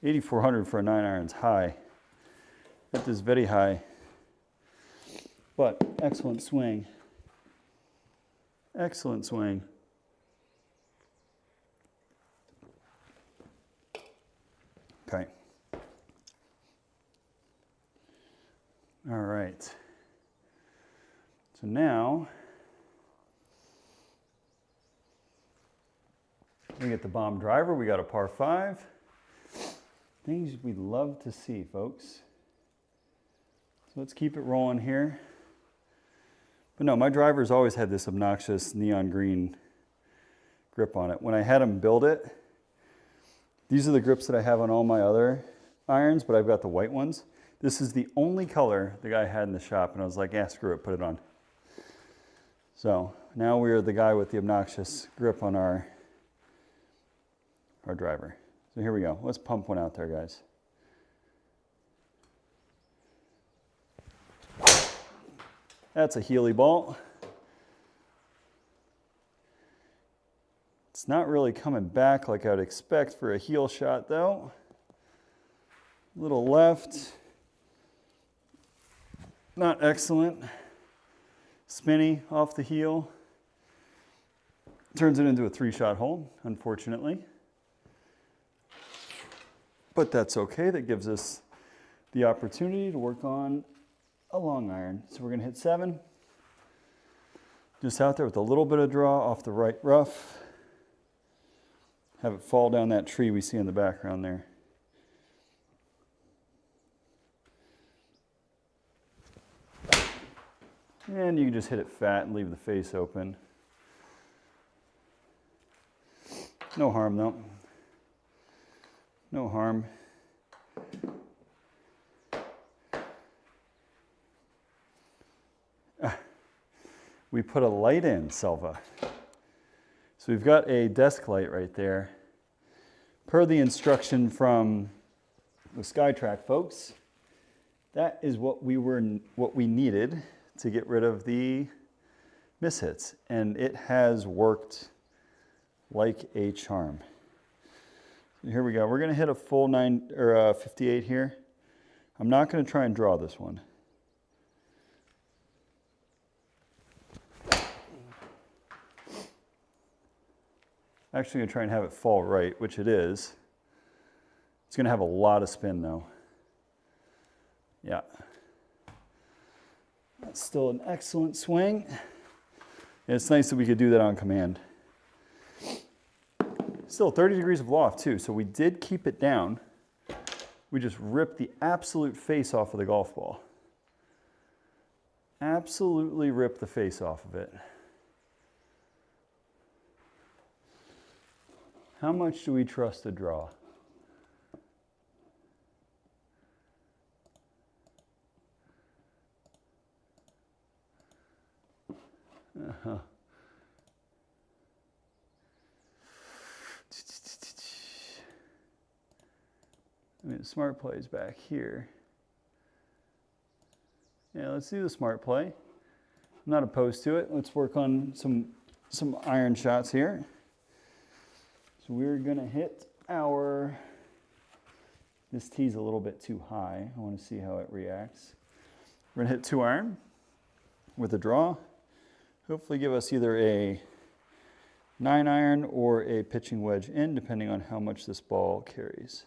8,400 for a 9-iron's high. That is very high. But excellent swing. Excellent swing. Okay. All right. So now we get the bomb driver. We got a par 5. Things we'd love to see, folks. So let's keep it rolling here. But no, my driver's always had this obnoxious neon green grip on it. When I had them build it, these are the grips that I have on all my other irons, but I've got the white ones. This is the only color the guy had in the shop, and I was like, yeah, screw it, put it on. So now we're the guy with the obnoxious grip on our driver. So here we go. Let's pump one out there, guys. That's a Healy ball. It's not really coming back like I would expect for a heel shot, though. Little left. Not excellent. Spinny off the heel. Turns it into a 3-shot hole, unfortunately. But that's okay. That gives us the opportunity to work on a long iron. So we're going to hit 7. Just out there with a little bit of draw off the right rough. Have it fall down that tree we see in the background there. And you can just hit it fat and leave the face open. No harm though. No harm. We put a light in, Selva. So we've got a desk light right there. Per the instruction from the SkyTrak folks, that is what we needed to get rid of the mishits, and it has worked like a charm. So here we go. We're going to hit a full 58 here. I'm not going to try and draw this one. Actually going to try and have it fall right, which it is. It's going to have a lot of spin though. Yeah. That's still an excellent swing. And it's nice that we could do that on command. Still 30 degrees of loft too, so we did keep it down. We just ripped the absolute face off of the golf ball. Absolutely ripped the face off of it. How much do we trust the draw? Uh-huh. I mean, the smart play is back here. Yeah, let's do the smart play. I'm not opposed to it. Let's work on some iron shots here. So we're gonna hit our, this tee's a little bit too high. I wanna see how it reacts. We're gonna hit 2 iron with a draw. Hopefully give us either a 9 iron or a pitching wedge in, depending on how much this ball carries.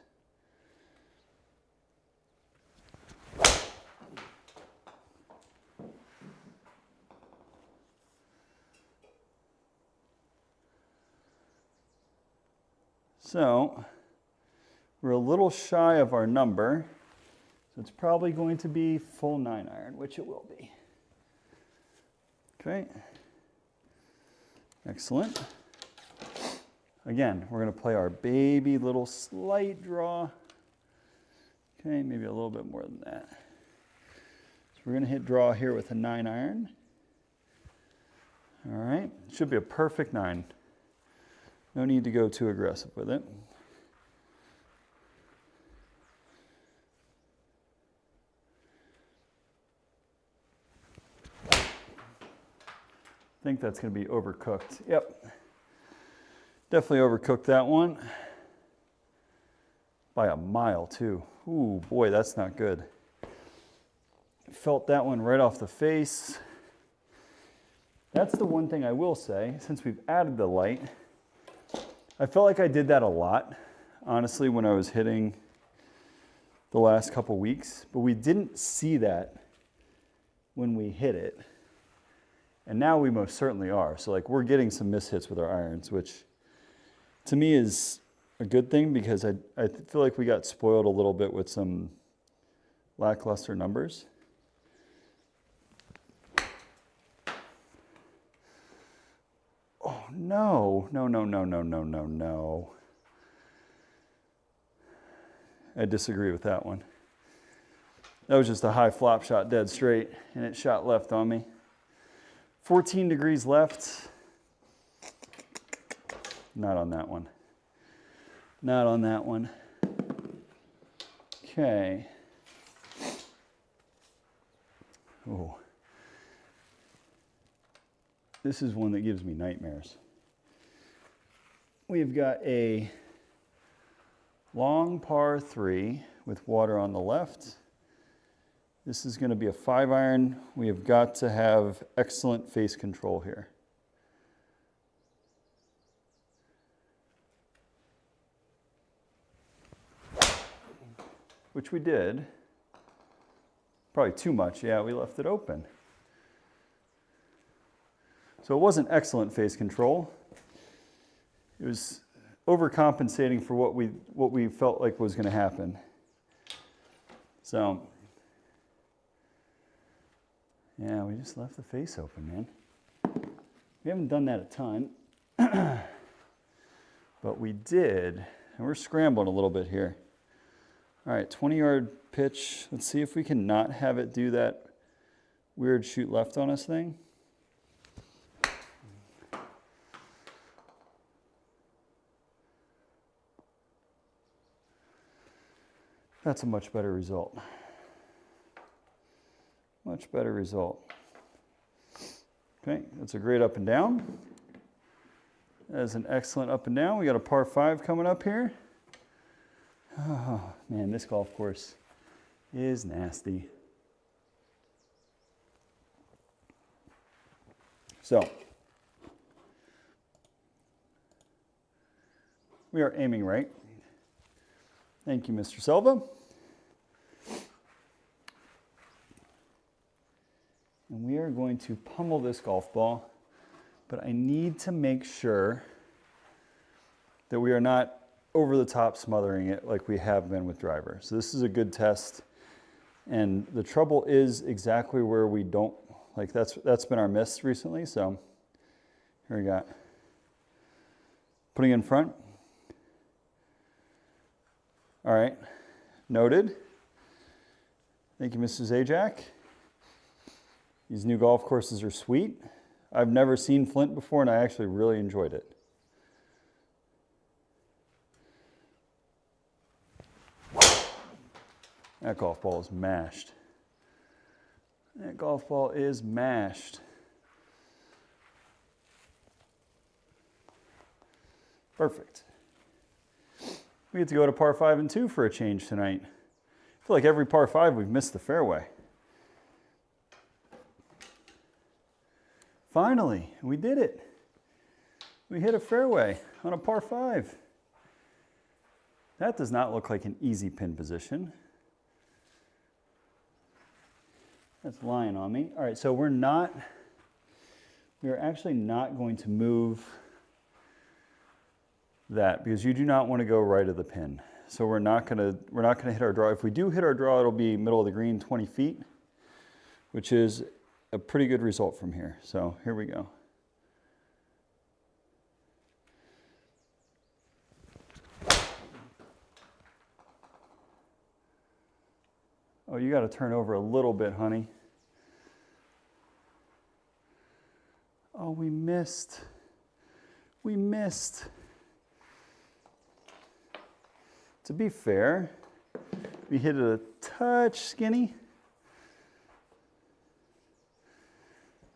So we're a little shy of our number, so it's probably going to be full 9 iron, which it will be. Okay, excellent. Again, we're going to play our baby little slight draw. Okay, maybe a little bit more than that. So we're going to hit draw here with a 9 iron. All right, should be a perfect 9. No need to go too aggressive with it. I think that's going to be overcooked. Yep. Definitely overcooked that one. By a mile too. Ooh, boy, that's not good. Felt that one right off the face. That's the one thing I will say, since we've added the light, I felt like I did that a lot, honestly, when I was hitting the last couple weeks, but we didn't see that when we hit it. And now we most certainly are. So like we're getting some mishits with our irons, which to me is a good thing because I feel like we got spoiled a little bit with some lackluster numbers. no, no, no, no, no, no, no, no. I disagree with that one. That was just a high flop shot dead straight, and it shot left on me. 14 degrees left. Not on that one. Not on that one. Okay. Oh. This is one that gives me nightmares. We've got a long par 3 with water on the left. This is going to be a 5-iron. We have got to have excellent face control here. Which we did. Probably too much. Yeah, we left it open. So it wasn't excellent face control. It was overcompensating for what we felt like was going to happen. So, yeah, we just left the face open, man. We haven't done that a ton. But we did, and we're scrambling a little bit here. All right, 20-yard pitch. Let's see if we can not have it do that weird shoot left on us thing. That's a much better result. Much better result. Okay, that's a great up and down. That is an excellent up and down. We got a par 5 coming up here. Oh, man, this golf course is nasty. So, we are aiming right. Thank you, Mr. Silva. And we are going to pummel this golf ball, but I need to make sure that we are not over the top smothering it like we have been with driver. So this is a good test. And the trouble is exactly where we don't, like that's been our miss recently. So here we got, putting in front. All right, noted. Thank you, Mrs. Zajac. These new golf courses are sweet. I've never seen Flint before, and I actually really enjoyed it. That golf ball is mashed. That golf ball is mashed. Perfect. We get to go to par 5 and 2 for a change tonight. I feel like every par 5 we've missed the fairway. Finally, we did it. We hit a fairway on a par 5. That does not look like an easy pin position. That's lying on me. All right, so we are actually not going to move that because you do not want to go right of the pin. So we're not gonna hit our draw. If we do hit our draw, it'll be middle of the green, 20 feet, which is a pretty good result from here. So here we go. Oh, you got to turn over a little bit, honey. Oh, we missed. We missed. To be fair, we hit it a touch skinny.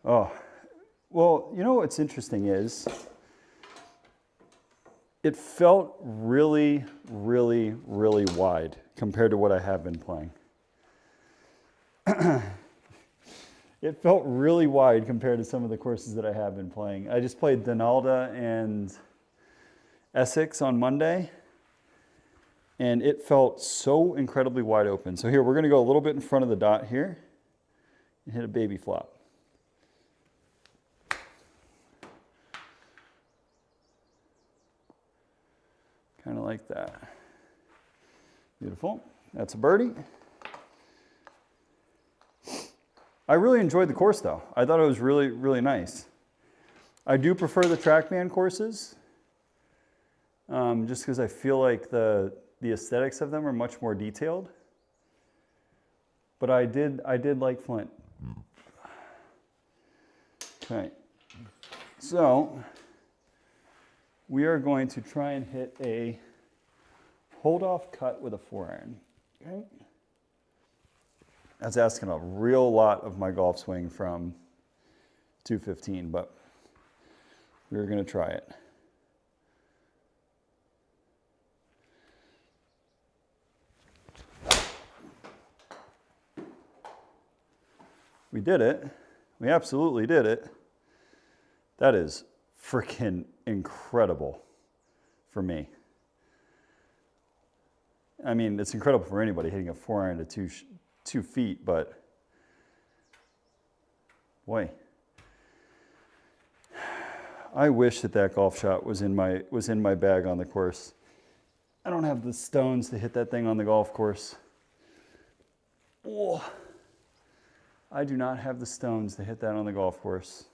Oh, well, you know what's interesting is it felt really, really, really wide compared to what I have been playing. It felt really wide compared to some of the courses that I have been playing. I just played Donalda and Essex on Monday, and it felt so incredibly wide open. So here, we're going to go a little bit in front of the dot here and hit a baby flop. Kind of like that. Beautiful. That's a birdie. I really enjoyed the course though. I thought it was really, really nice. I do prefer the Trackman courses, just because I feel like the aesthetics of them are much more detailed. But I did like Flint. Okay, so we are going to try and hit a hold-off cut with a 4-iron. Okay, that's asking a real lot of my golf swing from 215, but we're going to try it. We did it. We absolutely did it. That is freaking incredible for me. I mean, it's incredible for anybody hitting a 4-iron to 2 feet, but boy, I wish that golf shot was in my bag on the course. I don't have the stones to hit that thing on the golf course. Oh, I do not have the stones to hit that on the golf course.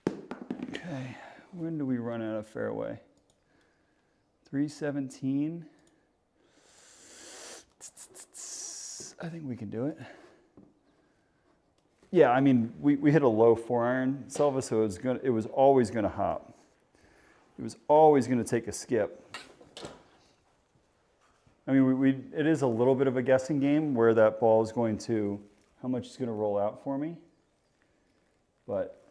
Okay, when do we run out of fairway? 317. I think we can do it. Yeah, I mean, we hit a low 4-iron, Selva, so it was always going to hop. It was always going to take a skip. I mean, it is a little bit of a guessing game where that ball is going to, how much it's going to roll out for me. But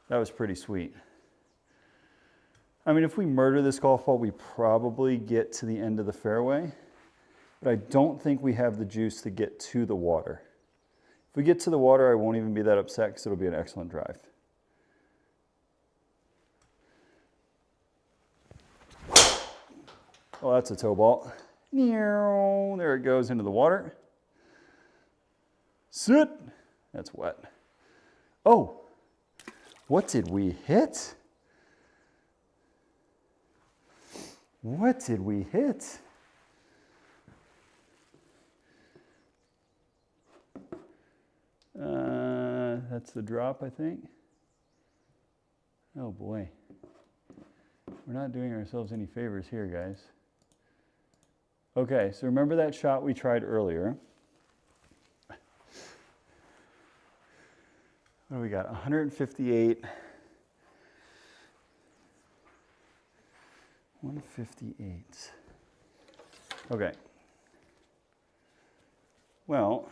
that was pretty sweet. I mean, if we murder this golf ball, we probably get to the end of the fairway. But I don't think we have the juice to get to the water. If we get to the water, I won't even be that upset because it'll be an excellent drive. Oh, that's a toe ball. There it goes into the water. Sit. That's wet. Oh, what did we hit? What did we hit? That's the drop, I think. Oh boy. We're not doing ourselves any favors here, guys. Okay, so remember that shot we tried earlier. What do we got? 158. 158. Okay. Well,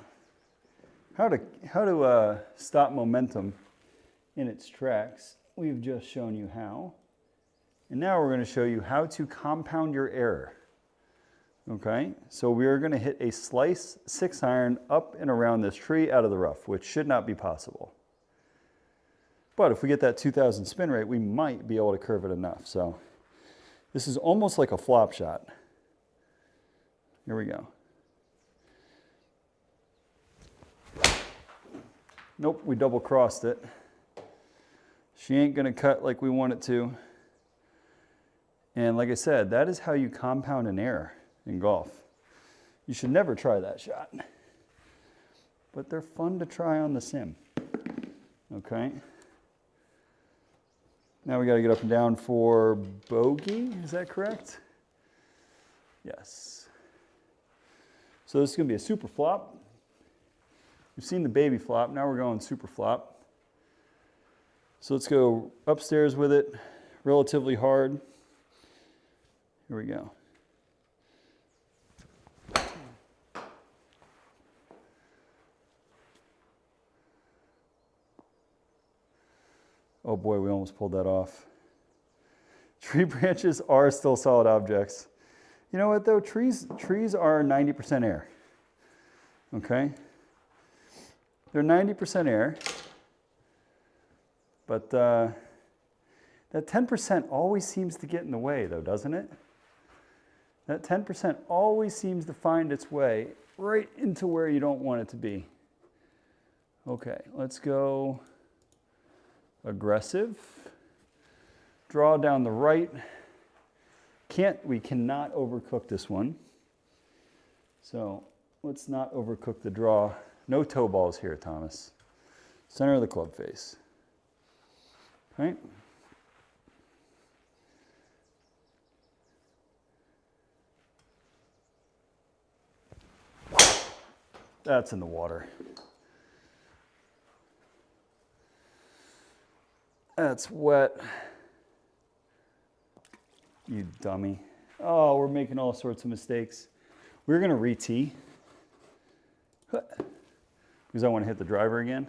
how to stop momentum in its tracks, we've just shown you how. And now we're going to show you how to compound your error. Okay, so we are going to hit a slice 6-iron up and around this tree out of the rough, which should not be possible. But if we get that 2,000 spin rate, we might be able to curve it enough. So this is almost like a flop shot. Here we go. Nope, we double crossed it. She ain't going to cut like we want it to. And like I said, that is how you compound an error in golf. You should never try that shot. But they're fun to try on the sim. Okay. Now we got to get up and down for bogey. Is that correct? Yes. So this is going to be a super flop. We've seen the baby flop. Now we're going super flop. So let's go upstairs with it relatively hard. Here we go. Oh boy, we almost pulled that off. Tree branches are still solid objects. You know what though? Trees are 90% air. Okay? They're 90% air. But that 10% always seems to get in the way though, doesn't it? That 10% always seems to find its way right into where you don't want it to be. Okay, let's go aggressive. Draw down the right. We cannot overcook this one. So let's not overcook the draw. No toe balls here, Thomas. Center of the club face. right? That's in the water. That's wet. You dummy. Oh, we're making all sorts of mistakes. We're gonna re-tee because I want to hit the driver again.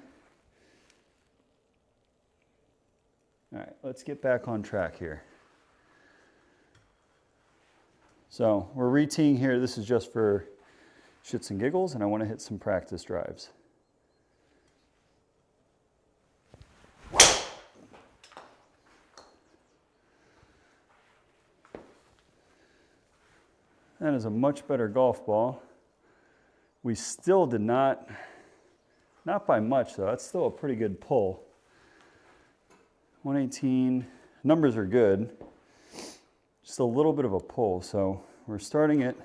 All right, let's get back on track here. So we're re-teeing here. This is just for shits and giggles, and I want to hit some practice drives. That is a much better golf ball. We still did not by much though, that's still a pretty good pull. 118, numbers are good. Just a little bit of a pull, so we're starting it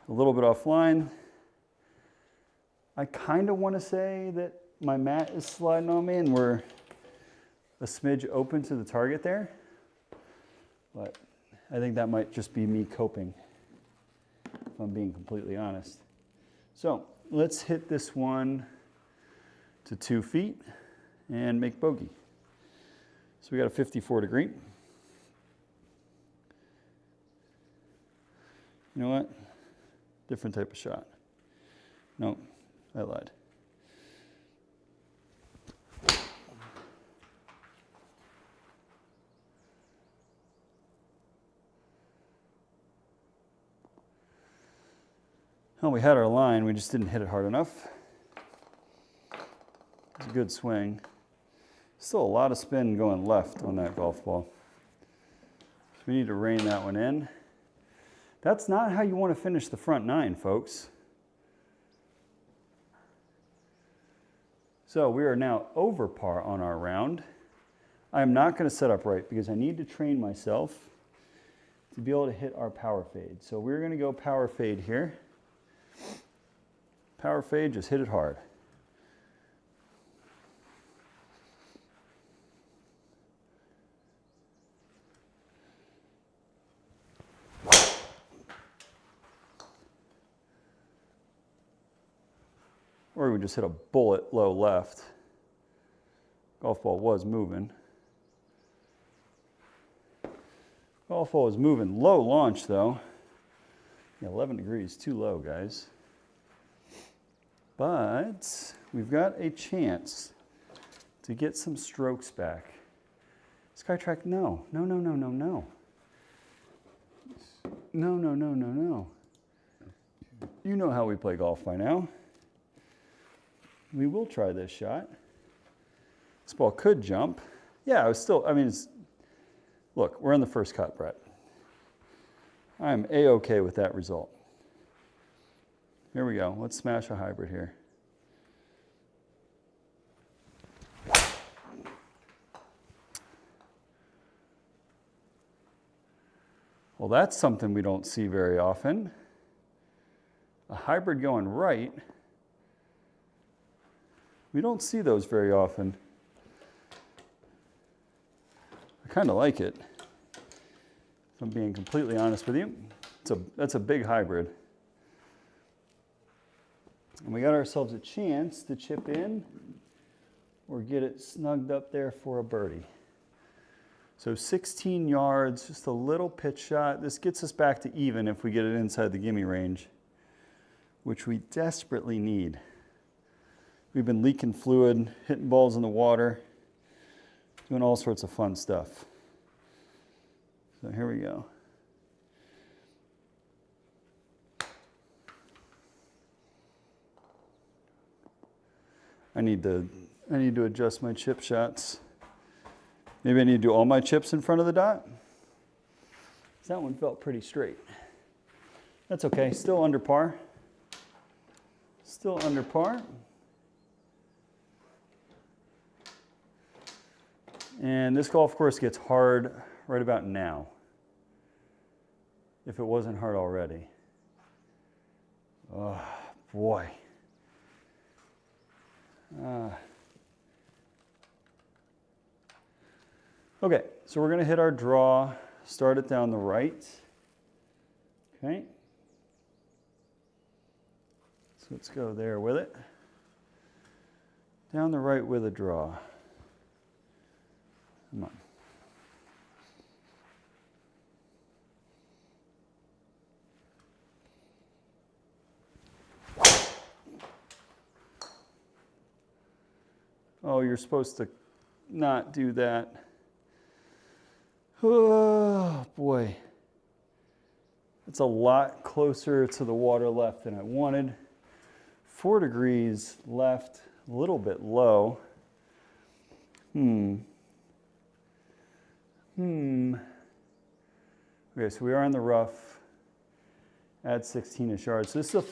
a little bit offline. I kind of want to say that my mat is sliding on me and we're a smidge open to the target there, but I think that might just be me coping, if I'm being completely honest. So let's hit this one to 2 feet and make bogey. So we got a 54 degree. You know what? Different type of shot. No, I lied. Well, we had our line, we just didn't hit it hard enough. It's a good swing. Still a lot of spin going left on that golf ball. So we need to rein that one in. That's not how you want to finish the front nine, folks. So we are now over par on our round. I'm not going to set up right because I need to train myself to be able to hit our power fade. So we're going to go power fade here. Power fade, just hit it hard. Or we just hit a bullet low left. Golf ball was moving. Golf ball was moving low launch though. Yeah, 11 degrees, too low, guys. But we've got a chance to get some strokes back. SkyTrak, no. No, no, no, no, no. No, no, no, no, no. You know how we play golf by now. We will try this shot. This ball could jump. Yeah, look, we're in the first cut, Brett. I'm A-okay with that result. Here we go. Let's smash a hybrid here. Well, that's something we don't see very often. A hybrid going right. We don't see those very often. I kind of like it, if I'm being completely honest with you. That's a big hybrid. And we got ourselves a chance to chip in or get it snugged up there for a birdie. So 16 yards, just a little pitch shot. This gets us back to even if we get it inside the gimme range, which we desperately need. We've been leaking fluid, hitting balls in the water, doing all sorts of fun stuff. So here we go. I need to adjust my chip shots. Maybe I need to do all my chips in front of the dot. That one felt pretty straight. That's okay, still under par. Still under par. And this golf course gets hard right about now, if it wasn't hard already. Oh, boy. Okay, so we're going to hit our draw, start it down the right. Okay. So let's go there with it. Down the right with a draw. Come on. Oh, you're supposed to not do that. Oh, boy. It's a lot closer to the water left than I wanted. 4 degrees left, a little bit low. Okay, so we are in the rough. Add 16-ish yards. So this is a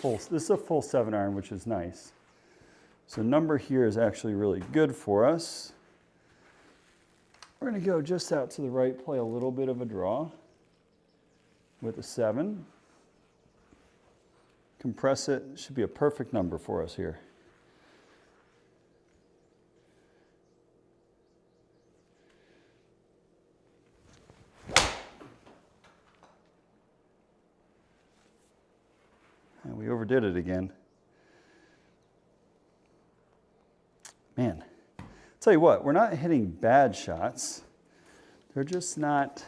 full 7-iron, which is nice. So number here is actually really good for us. We're going to go just out to the right, play a little bit of a draw with a 7. Compress it. Should be a perfect number for us here. And we overdid it again. Man, I'll tell you what, we're not hitting bad shots. They're just not,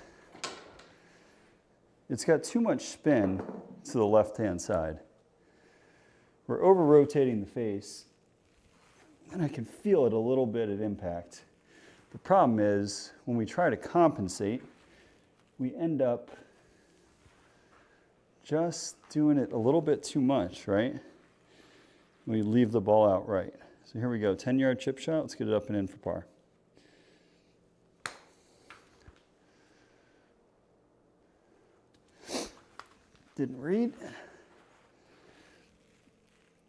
it's got too much spin to the left-hand side. We're over-rotating the face, and I can feel it a little bit at impact. The problem is, when we try to compensate, we end up just doing it a little bit too much, right? We leave the ball out right. So here we go, 10-yard chip shot. Let's get it up and in for par. Didn't read.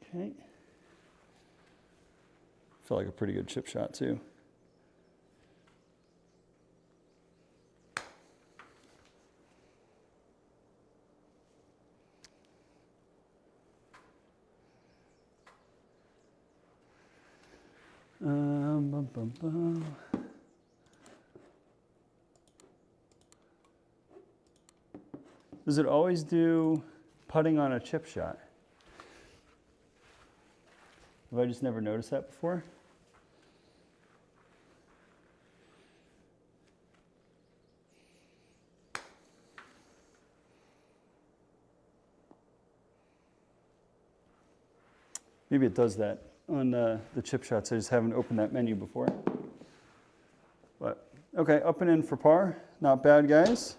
Okay. Felt like a pretty good chip shot too. Does it always do putting on a chip shot? Have I just never noticed that before? Maybe it does that on the chip shots. I just haven't opened that menu before. But, okay, up and in for par. Not bad, guys.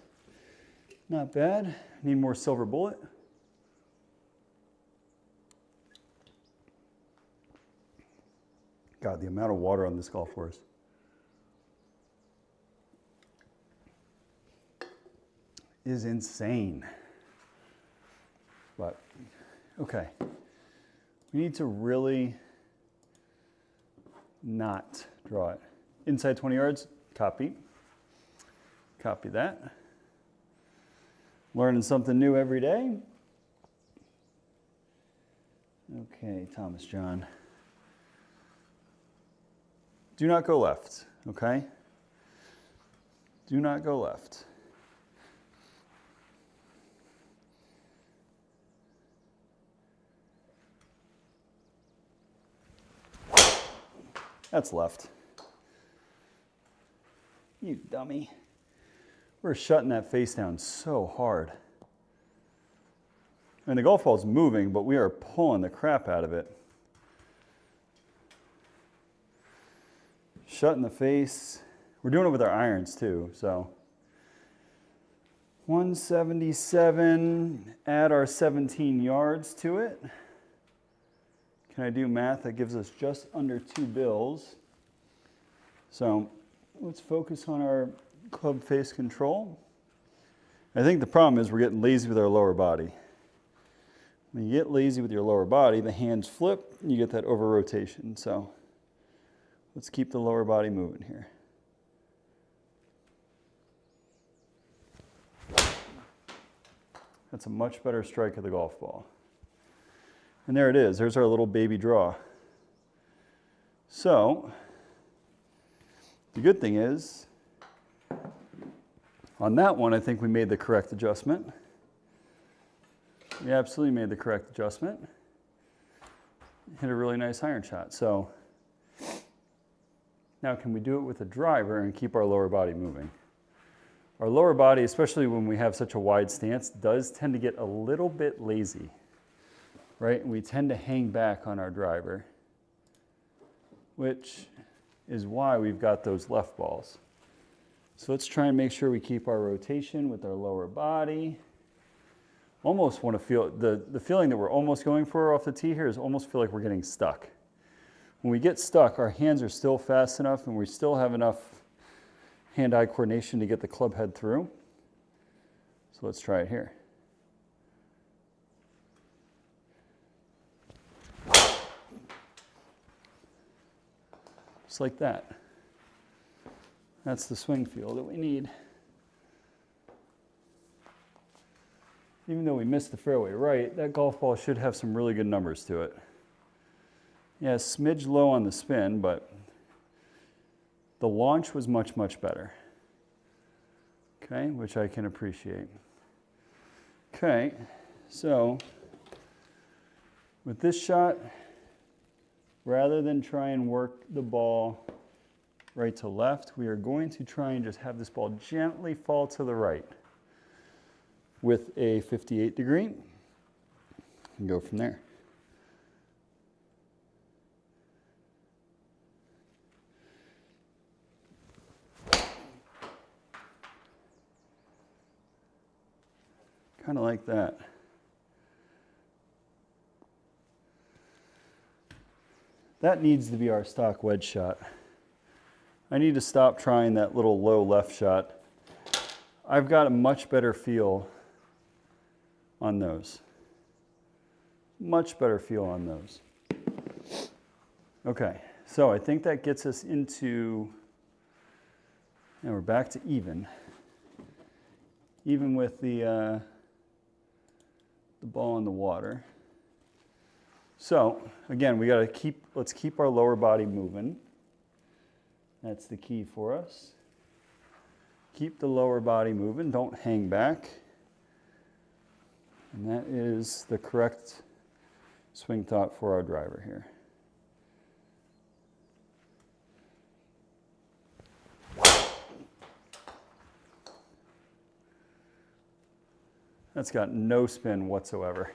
Not bad. Need more silver bullet. God, the amount of water on this golf course. Is insane. But, okay. We need to really not draw it. Inside 20 yards, copy. Copy that. Learning something new every day. Okay, Thomas John. Do not go left, okay? Do not go left. That's left. You dummy. We're shutting that face down so hard. I mean, the golf ball's moving, but we are pulling the crap out of it. Shutting the face. We're doing it with our irons too, so. 177, add our 17 yards to it. Can I do math? That gives us just under 2 bills. So let's focus on our club face control. I think the problem is we're getting lazy with our lower body. When you get lazy with your lower body, the hands flip and you get that over rotation. So let's keep the lower body moving here. That's a much better strike of the golf ball. And there it is. There's our little baby draw. So the good thing is On that one, I think we made the correct adjustment. We absolutely made the correct adjustment. Hit a really nice iron shot. So now can we do it with a driver and keep our lower body moving? Our lower body, especially when we have such a wide stance, does tend to get a little bit lazy, right? And we tend to hang back on our driver, which is why we've got those left balls. So let's try and make sure we keep our rotation with our lower body. Almost want to feel, the feeling that we're almost going for off the tee here is almost feel like we're getting stuck. When we get stuck, our hands are still fast enough and we still have enough hand-eye coordination to get the club head through. So let's try it here. Just like that. That's the swing feel that we need. Even though we missed the fairway right, that golf ball should have some really good numbers to it. Yeah, a smidge low on the spin, but the launch was much, much better. Okay, which I can appreciate. Okay, so with this shot, rather than try and work the ball right to left, we are going to try and just have this ball gently fall to the right with a 58 degree and go from there. Kind of like that. That needs to be our stock wedge shot. I need to stop trying that little low left shot. I've got a much better feel on those. Much better feel on those. Okay, so I think that gets us into, and we're back to even. Even with the ball in the water. So again, we got to let's keep our lower body moving. That's the key for us. Keep the lower body moving, don't hang back. And that is the correct swing thought for our driver here. That's got no spin whatsoever.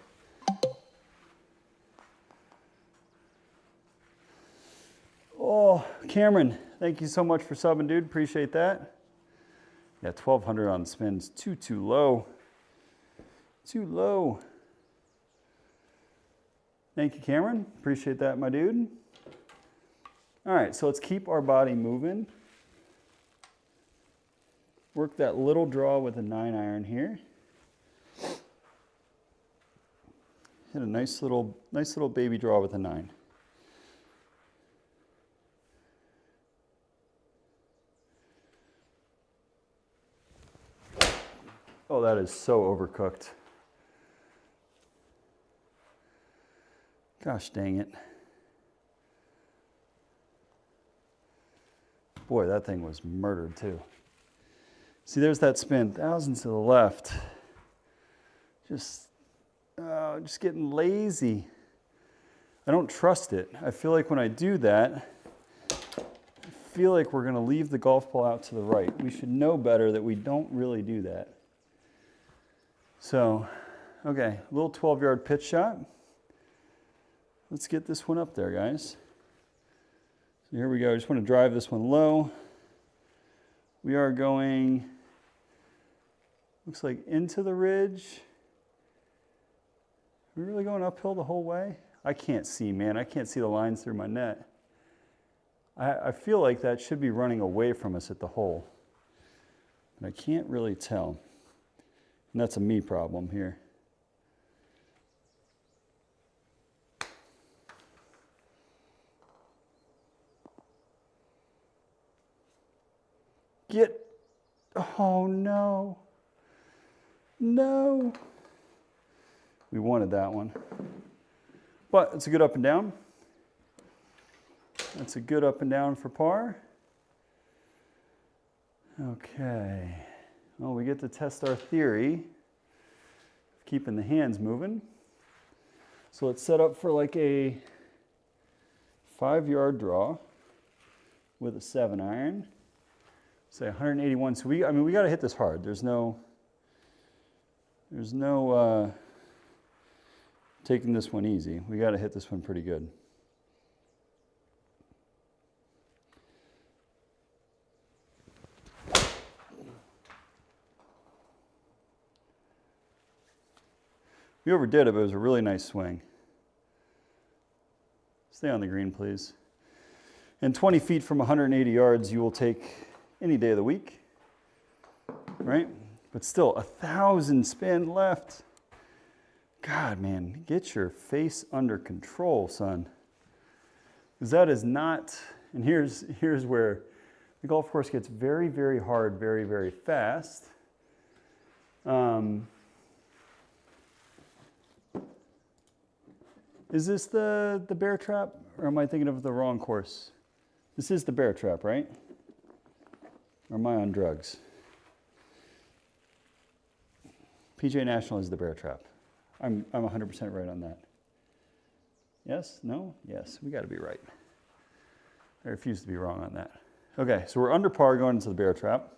Oh, Cameron, thank you so much for subbing, dude. Appreciate that. Yeah, 1,200 on the spins. Too low. Too low. Thank you, Cameron. Appreciate that, my dude. All right, so let's keep our body moving. Work that little draw with a 9-iron here. Hit a nice little baby draw with a 9. Oh, that is so overcooked. Gosh dang it. Boy, that thing was murdered too. See, there's that spin, thousands to the left. Just getting lazy. I don't trust it. I feel like when I do that, I feel like we're gonna leave the golf ball out to the right. We should know better that we don't really do that. So, okay, a little 12-yard pitch shot. Let's get this one up there, guys. So here we go. I just want to drive this one low. We are going, looks like into the ridge. Are we really going uphill the whole way? I can't see, man. I can't see the lines through my net. I feel like that should be running away from us at the hole. But I can't really tell. And that's a me problem here. Oh no. No. We wanted that one. But it's a good up and down. That's a good up and down for par. Okay. Well, we get to test our theory of keeping the hands moving. So let's set up for like a 5-yard draw with a 7-iron. Say 181. So we got to hit this hard. There's no taking this one easy. We got to hit this one pretty good. We overdid it, but it was a really nice swing. Stay on the green, please. And 20 feet from 180 yards, you will take any day of the week, right? But still, 1,000 spin left. God, man, get your face under control, son. Because that is not, and here's where the golf course gets very, very hard, very, very fast. Is this the bear trap, or am I thinking of the wrong course? This is the bear trap, right? Or am I on drugs? PGA National is the bear trap. I'm 100% right on that. Yes? No? Yes. We got to be right. I refuse to be wrong on that. Okay, so we're under par going into the bear trap.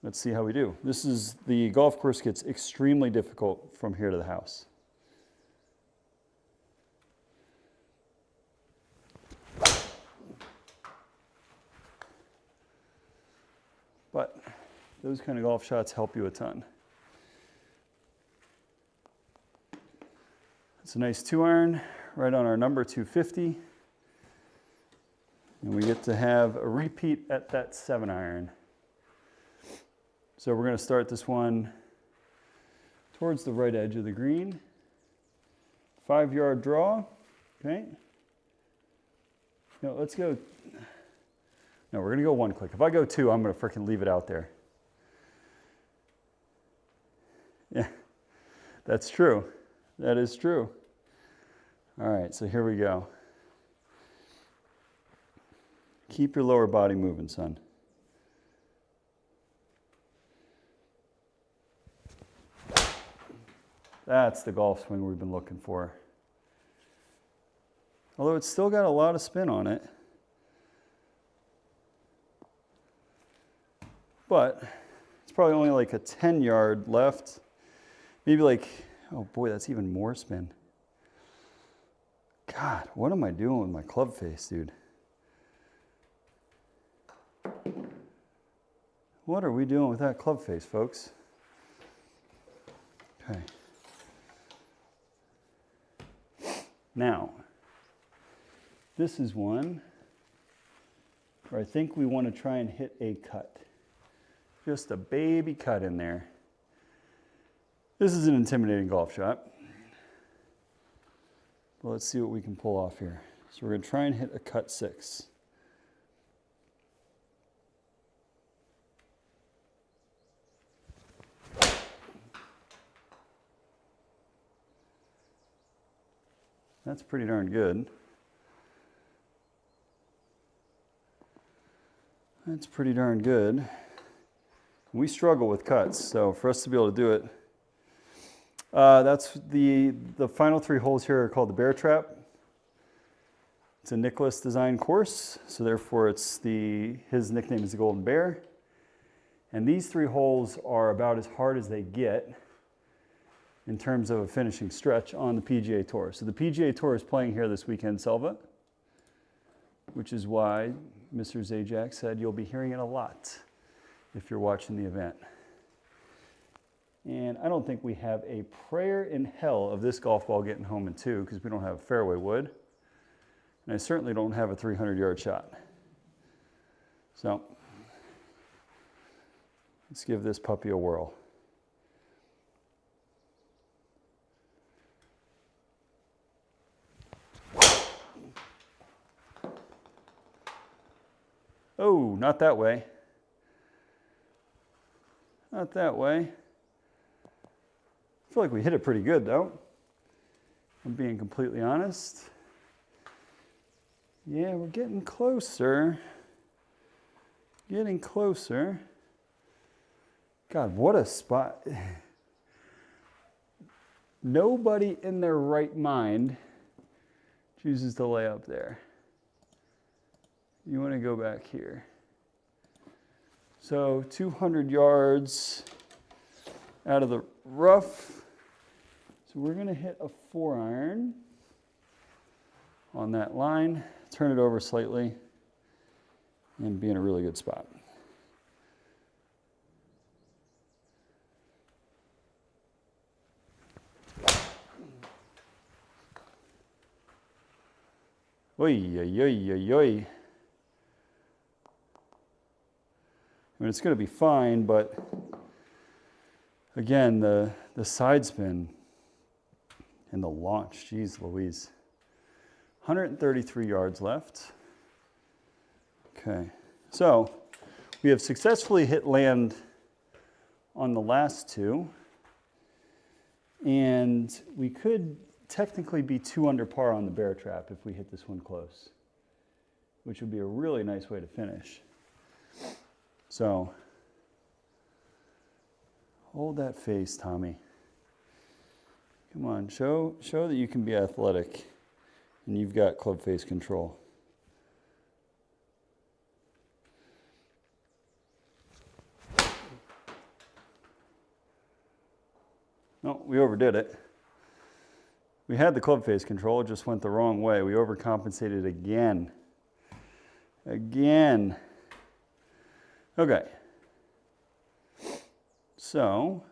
Let's see how we do. The golf course gets extremely difficult from here to the house. But those kind of golf shots help you a ton. It's a nice 2-iron right on our number 250. And we get to have a repeat at that 7-iron. So we're going to start this one towards the right edge of the green. 5-yard draw. Okay. No, let's go. No, we're going to go 1 click. If I go 2, I'm going to freaking leave it out there. Yeah, that's true. That is true. All right, so here we go. Keep your lower body moving, son. That's the golf swing we've been looking for. Although it's still got a lot of spin on it. But it's probably only like a 10-yard left. Maybe like, oh boy, that's even more spin. God, what am I doing with my club face, dude? What are we doing with that club face, folks? Okay. Now, this is one where I think we want to try and hit a cut. Just a baby cut in there. This is an intimidating golf shot. Well, let's see what we can pull off here. So we're going to try and hit a cut 6. That's pretty darn good. That's pretty darn good. We struggle with cuts, so for us to be able to do it, that's the final 3 holes here are called the Bear Trap. It's a Nicholas design course, so therefore his nickname is the Golden Bear. And these 3 holes are about as hard as they get in terms of a finishing stretch on the PGA Tour. So the PGA Tour is playing here this weekend, Selva, which is why Mr. Zajac said you'll be hearing it a lot if you're watching the event. And I don't think we have a prayer in hell of this golf ball getting home in 2 because we don't have fairway wood. And I certainly don't have a 300-yard shot. So let's give this puppy a whirl. Oh, not that way. Not that way. I feel like we hit it pretty good, though. I'm being completely honest. Yeah, we're getting closer. Getting closer. God, what a spot. Nobody in their right mind chooses to lay up there. You want to go back here. So 200 yards out of the rough. So we're going to hit a 4-iron on that line, turn it over slightly, and be in a really good spot. Oy, oy, oy, oy, oy. I mean, it's going to be fine, but again, the side spin and the launch, geez Louise. 133 yards left. Okay, so we have successfully hit land on the last two, and we could technically be 2 under par on the bear trap if we hit this one close, which would be a really nice way to finish. So hold that face, Tommy. Come on, show that you can be athletic and you've got club face control. No, we overdid it. We had the club face control, it just went the wrong way. We overcompensated again. Again. Okay. So,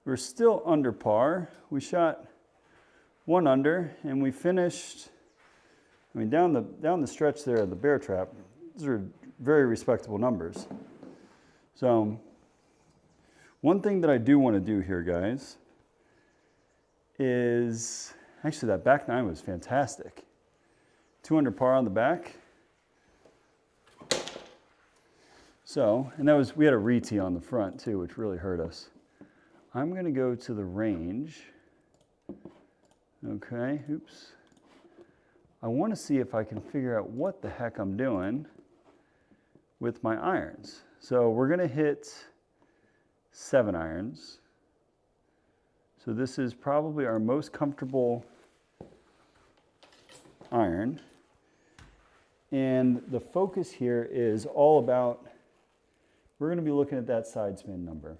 we're still under par. We shot 1 under, and we finished, I mean, down the stretch there of the bear trap, these are very respectable numbers. So, one thing that I do want to do here, guys, is, actually that back 9 was fantastic. 2 under par on the back. So, and that was, we had a re-tee on the front too, which really hurt us. I'm going to go to the range. Okay, oops. I want to see if I can figure out what the heck I'm doing with my irons. So we're going to hit 7 irons. So this is probably our most comfortable iron. And the focus here is all about, we're going to be looking at that side spin number.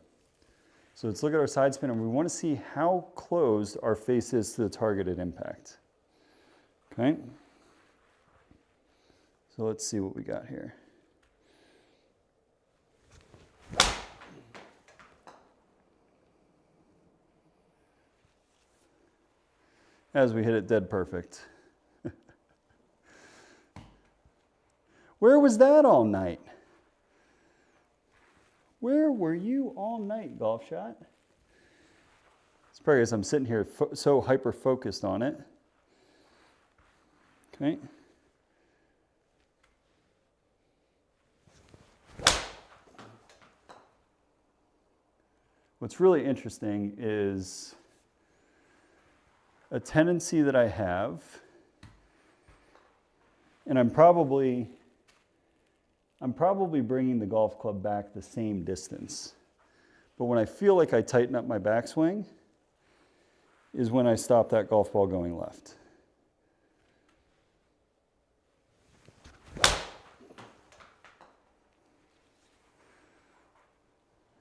So let's look at our side spin, and we want to see how close our face is to the targeted impact. Okay? So let's see what we got here. As we hit it dead perfect. Where was that all night? Where were you all night, golf shot? It's probably because I'm sitting here so hyper-focused on it. Okay. What's really interesting is a tendency that I have, and I'm probably bringing the golf club back the same distance. But when I feel like I tighten up my backswing is when I stop that golf ball going left.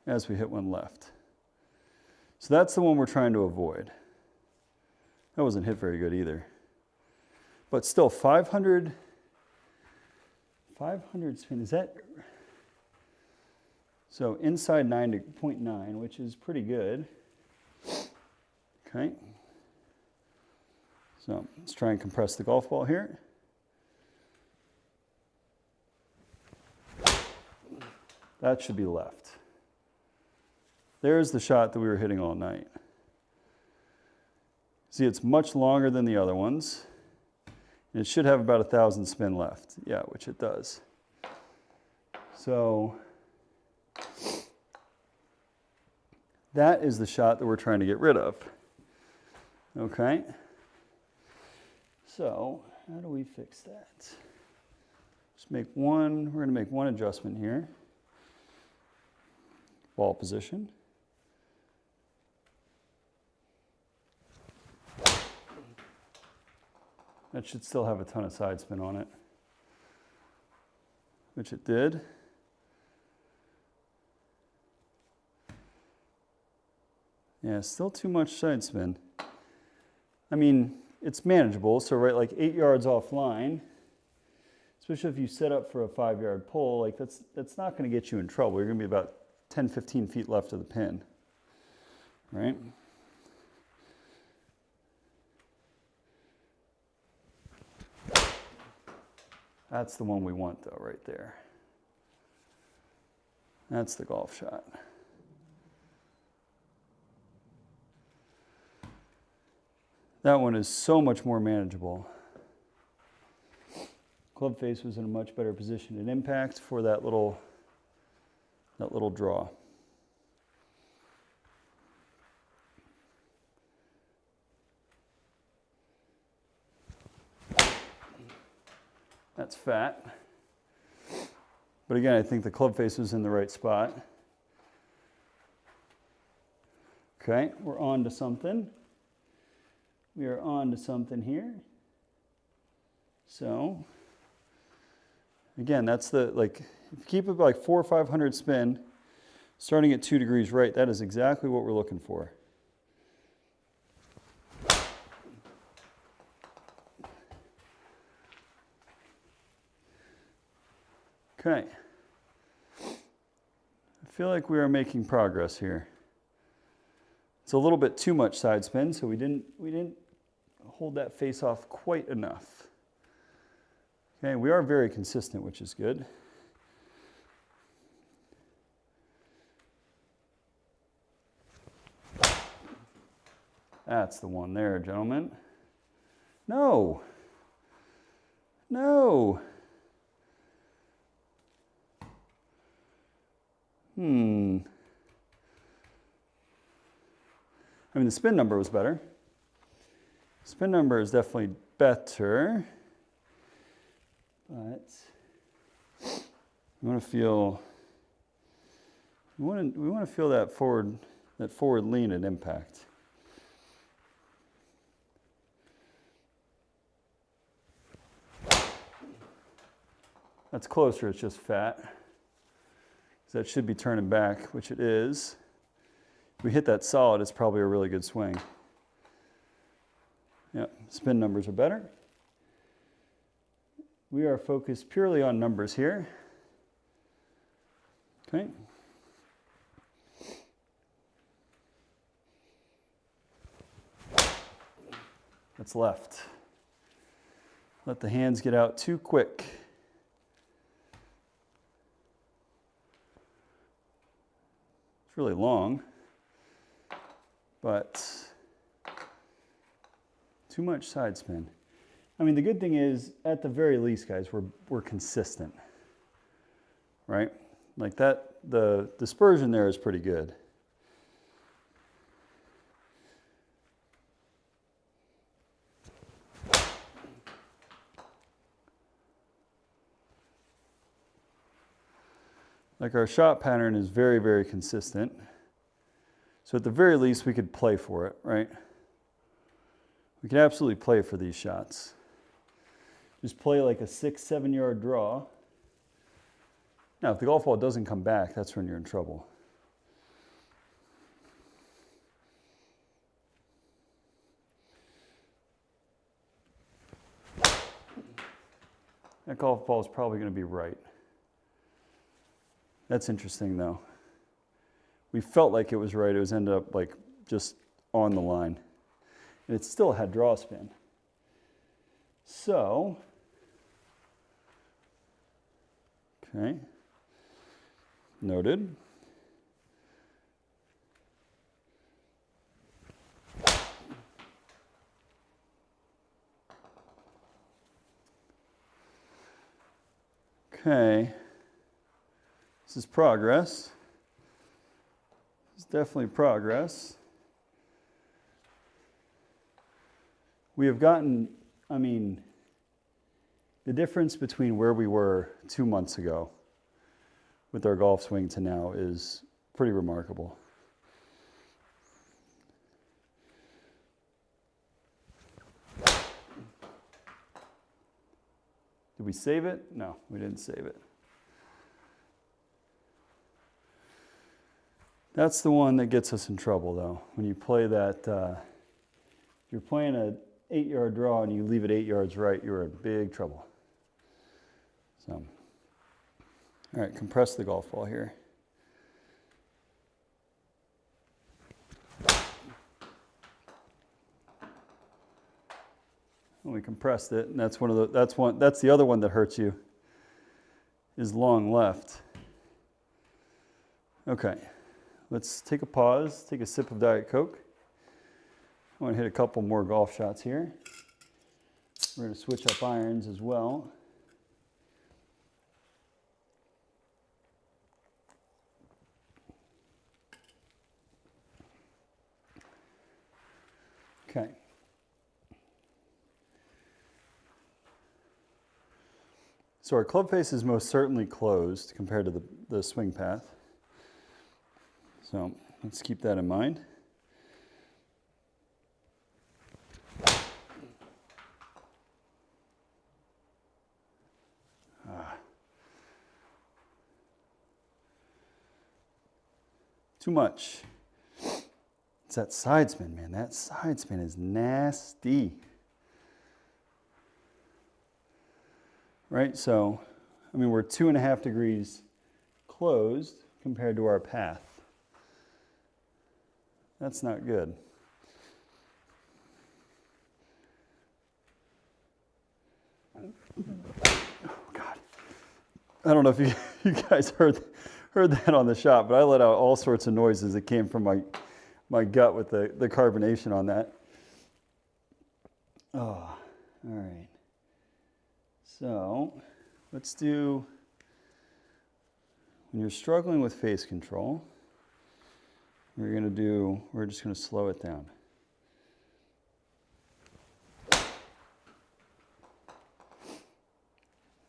As we hit one left. So that's the one we're trying to avoid. That wasn't hit very good either. But still, 500 spin, is that? So inside 9 to 0.9, which is pretty good. Okay. So let's try and compress the golf ball here. That should be left. There's the shot that we were hitting all night. See, it's much longer than the other ones. And it should have about 1,000 spin left. Yeah, which it does. So that is the shot that we're trying to get rid of. Okay. So how do we fix that? Just make one, we're going to make one adjustment here. ball position. That should still have a ton of side spin on it, which it did. Yeah, still too much side spin. I mean, it's manageable, so right, like 8 yards offline, especially if you set up for a 5-yard pull, like that's not going to get you in trouble. You're going to be about 10, 15 feet left of the pin, right? That's the one we want though, right there. That's the golf shot. That one is so much more manageable. Club face was in a much better position at impact for that little draw. That's fat. But again, I think the club face was in the right spot. Okay, we're on to something. We are on to something here. So, again, that's the, like, if you keep it like 400 or 500 spin, starting at 2 degrees right, that is exactly what we're looking for. Okay. I feel like we are making progress here. It's a little bit too much side spin, so we didn't hold that face off quite enough. Okay, we are very consistent, which is good. That's the one there, gentlemen. No. No. I mean, the spin number was better. Spin number is definitely better. But we want to feel that forward lean at impact. That's closer, it's just fat. So that should be turning back, which it is. If we hit that solid, it's probably a really good swing. Yep, spin numbers are better. We are focused purely on numbers here. Okay. That's left. Let the hands get out too quick. It's really long, but too much side spin. I mean, the good thing is, at the very least, guys, we're consistent, right? Like that, the dispersion there is pretty good. Like our shot pattern is very, very consistent. So at the very least, we could play for it, right? We could absolutely play for these shots. Just play like a 6, 7 yard draw. Now, if the golf ball doesn't come back, that's when you're in trouble. That golf ball is probably going to be right. That's interesting, though. We felt like it was right. It was ended up like just on the line. And it still had draw spin. So, okay, noted. Okay, this is progress. It's definitely progress. We have gotten, I mean, the difference between where we were 2 months ago with our golf swing to now is pretty remarkable. Did we save it? No, we didn't save it. That's the one that gets us in trouble, though. When you play that, if you're playing an 8-yard draw and you leave it 8 yards right, you're in big trouble. So, all right, compress the golf ball here. And we compressed it, and that's that's the other one that hurts you, is long left. Okay, let's take a pause, take a sip of Diet Coke. I want to hit a couple more golf shots here. We're going to switch up irons as well. Okay. So our club face is most certainly closed compared to the swing path. So let's keep that in mind. Too much. It's that side spin, man. That side spin is nasty. Right, so, I mean, we're 2.5 degrees closed compared to our path. That's not good. Oh, God. I don't know if you guys heard that on the shot, but I let out all sorts of noises that came from my gut with the carbonation on that. Oh, all right. So let's do, when you're struggling with face control, we're just going to slow it down.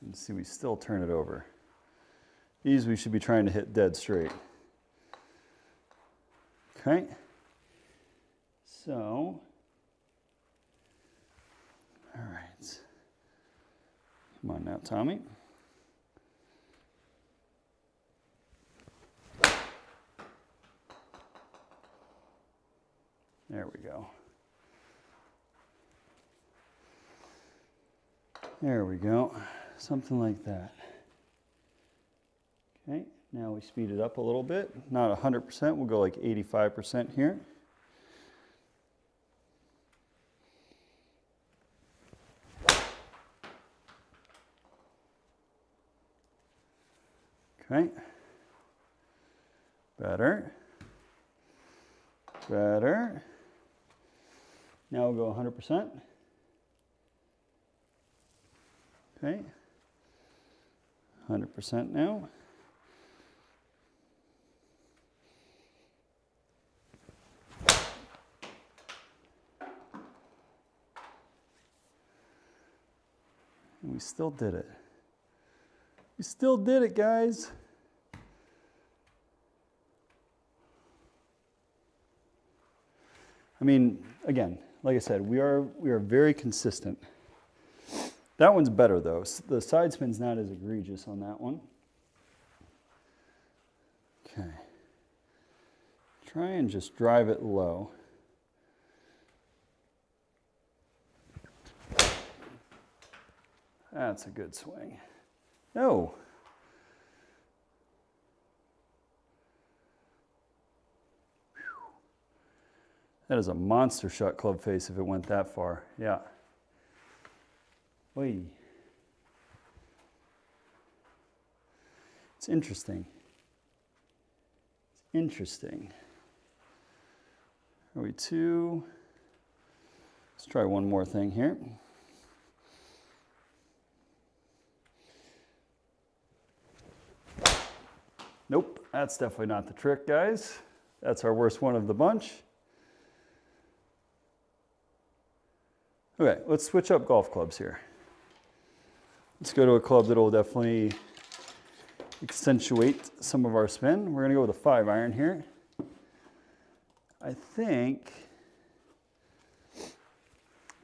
And see, we still turn it over. These we should be trying to hit dead straight. Okay. So, all right. Come on now, Tommy. There we go. There we go. Something like that. Okay, now we speed it up a little bit. Not 100%, we'll go like 85% here. Okay. Better. Better. Now we'll go 100%. Okay. 100% now. And we still did it. We still did it, guys. I mean, again, like I said, we are very consistent. That one's better though. The side spin's not as egregious on that one. Okay. Try and just drive it low. That's a good swing. No. That is a monster shot club face if it went that far. Yeah. Oy. It's interesting. It's interesting. Are we two? Let's try one more thing here. Nope, that's definitely not the trick, guys. That's our worst one of the bunch. Okay, let's switch up golf clubs here. Let's go to a club that will definitely accentuate some of our spin. We're going to go with a 5-iron here. I think,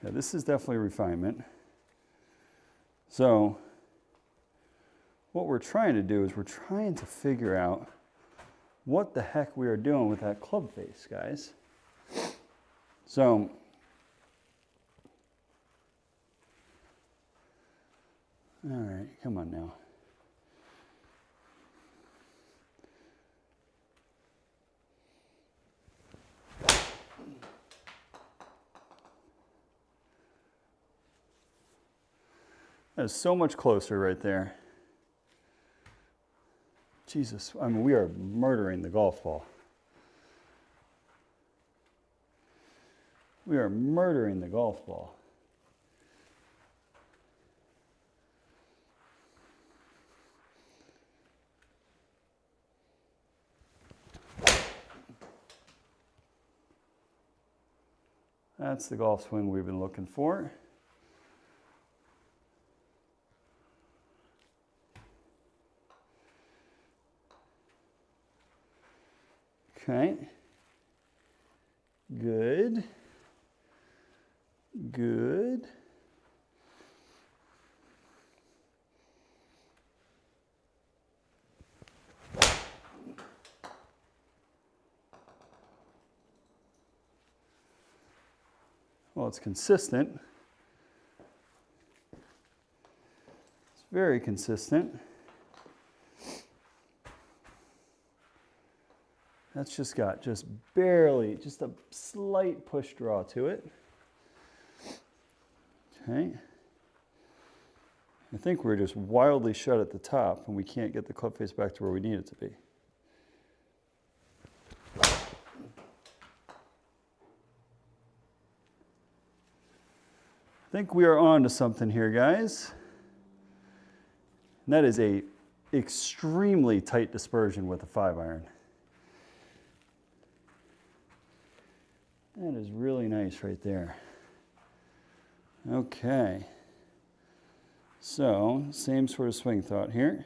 yeah, this is definitely a refinement. So what we're trying to do is we're trying to figure out what the heck we are doing with that club face, guys. So all right, come on now. That is so much closer right there. Jesus, I mean, we are murdering the golf ball. We are murdering the golf ball. That's the golf swing we've been looking for. Okay. Good. Good. Well, it's consistent. It's very consistent. That's just got just barely, just a slight push draw to it. Okay. I think we're just wildly shut at the top and we can't get the club face back to where we need it to be. I think we are on to something here, guys. And that is a extremely tight dispersion with a 5-iron. That is really nice right there. Okay. So, same sort of swing thought here.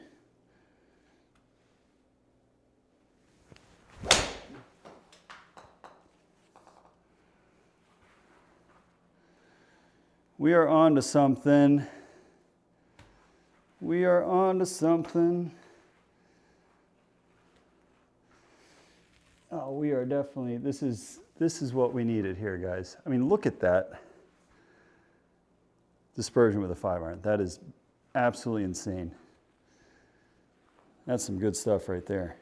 We are on to something. We are on to something. Oh, we are definitely, this is what we needed here, guys. I mean, look at that dispersion with a 5-iron. That is absolutely insane. That's some good stuff right there.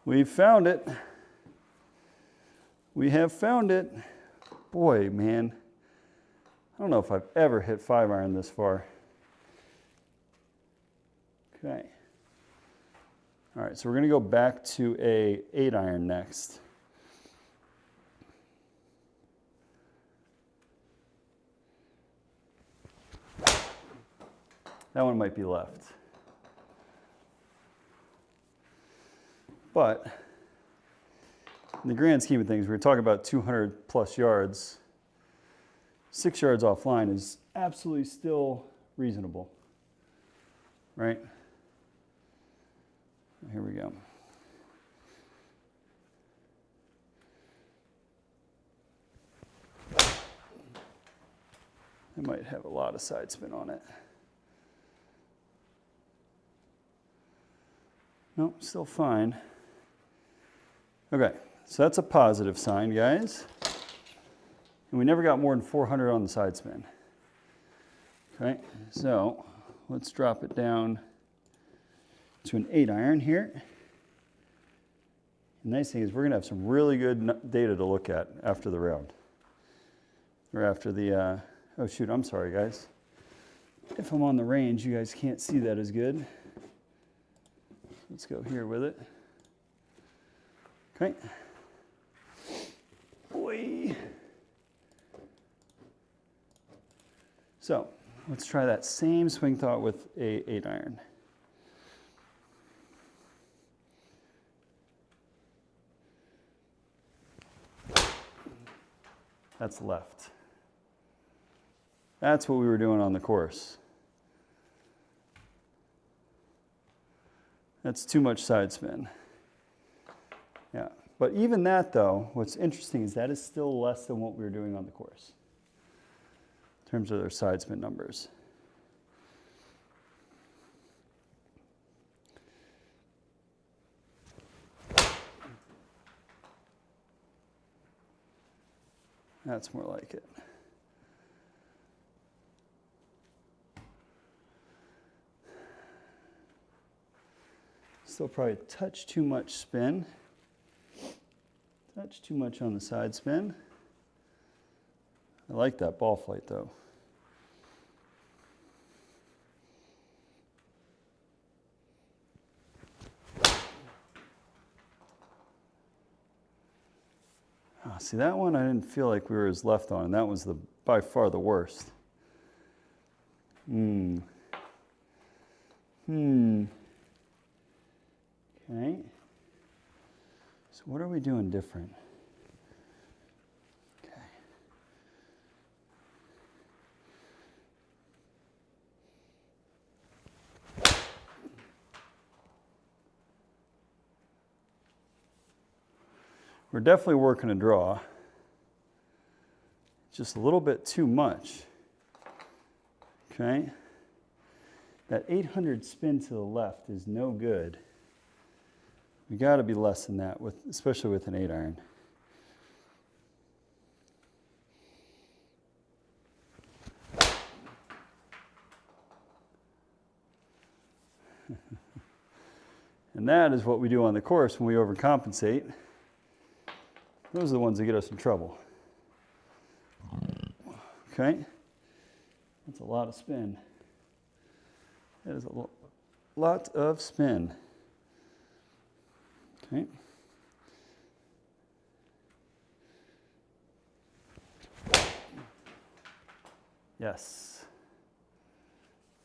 We've found it. We have found it. Boy, man. I don't know if I've ever hit 5-iron this far. Okay. All right, so we're going to go back to a 8-iron next. That one might be left. But in the grand scheme of things, we're talking about 200 plus yards. 6 yards offline is absolutely still reasonable, right? Here we go. It might have a lot of side spin on it. Nope, still fine. Okay, so that's a positive sign, guys. And we never got more than 400 on the side spin. Okay, so let's drop it down to an 8-iron here. The nice thing is we're gonna have some really good data to look at after the round. Or after the, oh shoot, I'm sorry guys. If I'm on the range, you guys can't see that as good. Let's go here with it. Okay. Boy. So let's try that same swing thought with a 8-iron. That's left. That's what we were doing on the course. That's too much side spin. Yeah, but even that though, what's interesting is that is still less than what we were doing on the course in terms of their side spin numbers. That's more like it. Still probably a touch too much spin. Touch too much on the side spin. I like that ball flight though. Oh, see that one I didn't feel like we were as left on, and that was by far the worst. Okay. So what are we doing different? Okay. We're definitely working a draw. Just a little bit too much. Okay. That 800 spin to the left is no good. We got to be less than that, especially with an 8-iron. And that is what we do on the course when we overcompensate. Those are the ones that get us in trouble. Okay? That's a lot of spin. That is a lot of spin. Okay. Yes.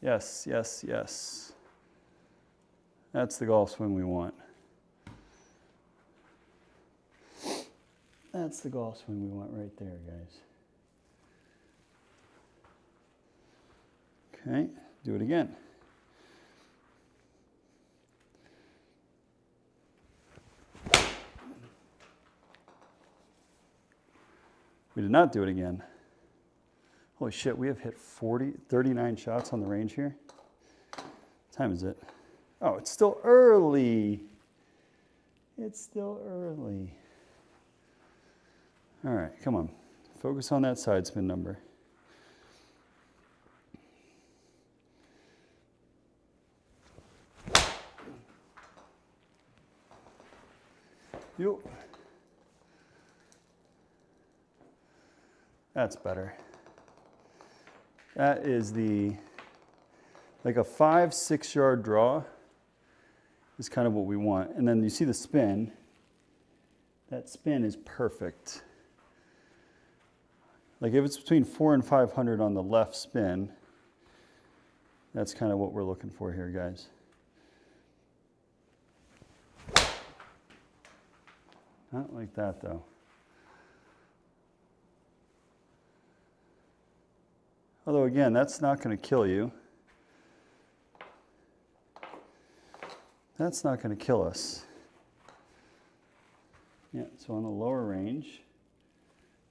Yes, yes, yes. That's the golf swing we want. That's the golf swing we want right there, guys. Okay, do it again. We did not do it again. Holy shit, we have hit 39 shots on the range here. What time is it? Oh, it's still early. It's still early. All right, come on. Focus on that side spin number. Yo. That's better. That is like a 5-6 yard draw is kind of what we want. And then you see the spin. That spin is perfect. Like if it's between 400 and 500 on the left spin, that's kind of what we're looking for here, guys. Not like that though. Although again, that's not going to kill you. That's not going to kill us. Yeah, so on the lower range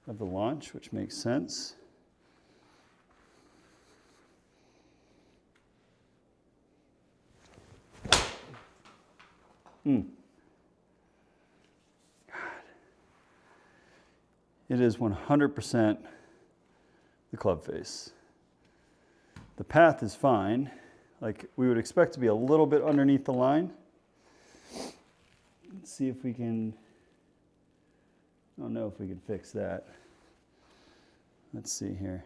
of the launch, which makes sense. God. It is 100% the club face. The path is fine. Like we would expect to be a little bit underneath the line. Let's see if we can, I don't know if we can fix that. Let's see here.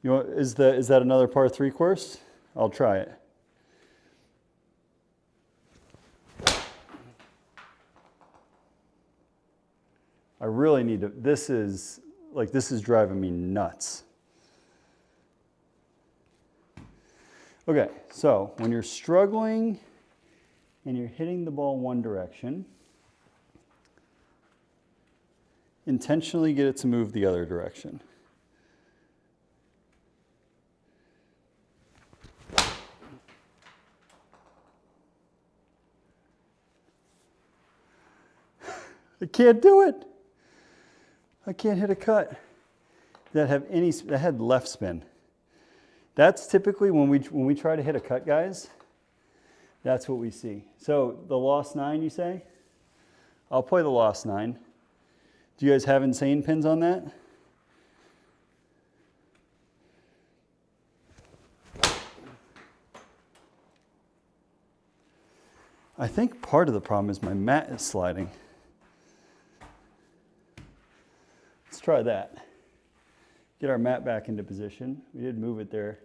You want, is that another par 3 course? I'll try it. I really need to, this is driving me nuts. Okay, so when you're struggling and you're hitting the ball one direction, intentionally get it to move the other direction. I can't do it. I can't hit a cut that had left spin. That's typically when we try to hit a cut, guys. That's what we see. So the lost 9, you say? I'll play the lost 9. Do you guys have insane pins on that? I think part of the problem is my mat is sliding. Let's try that. Get our mat back into position. We did move it there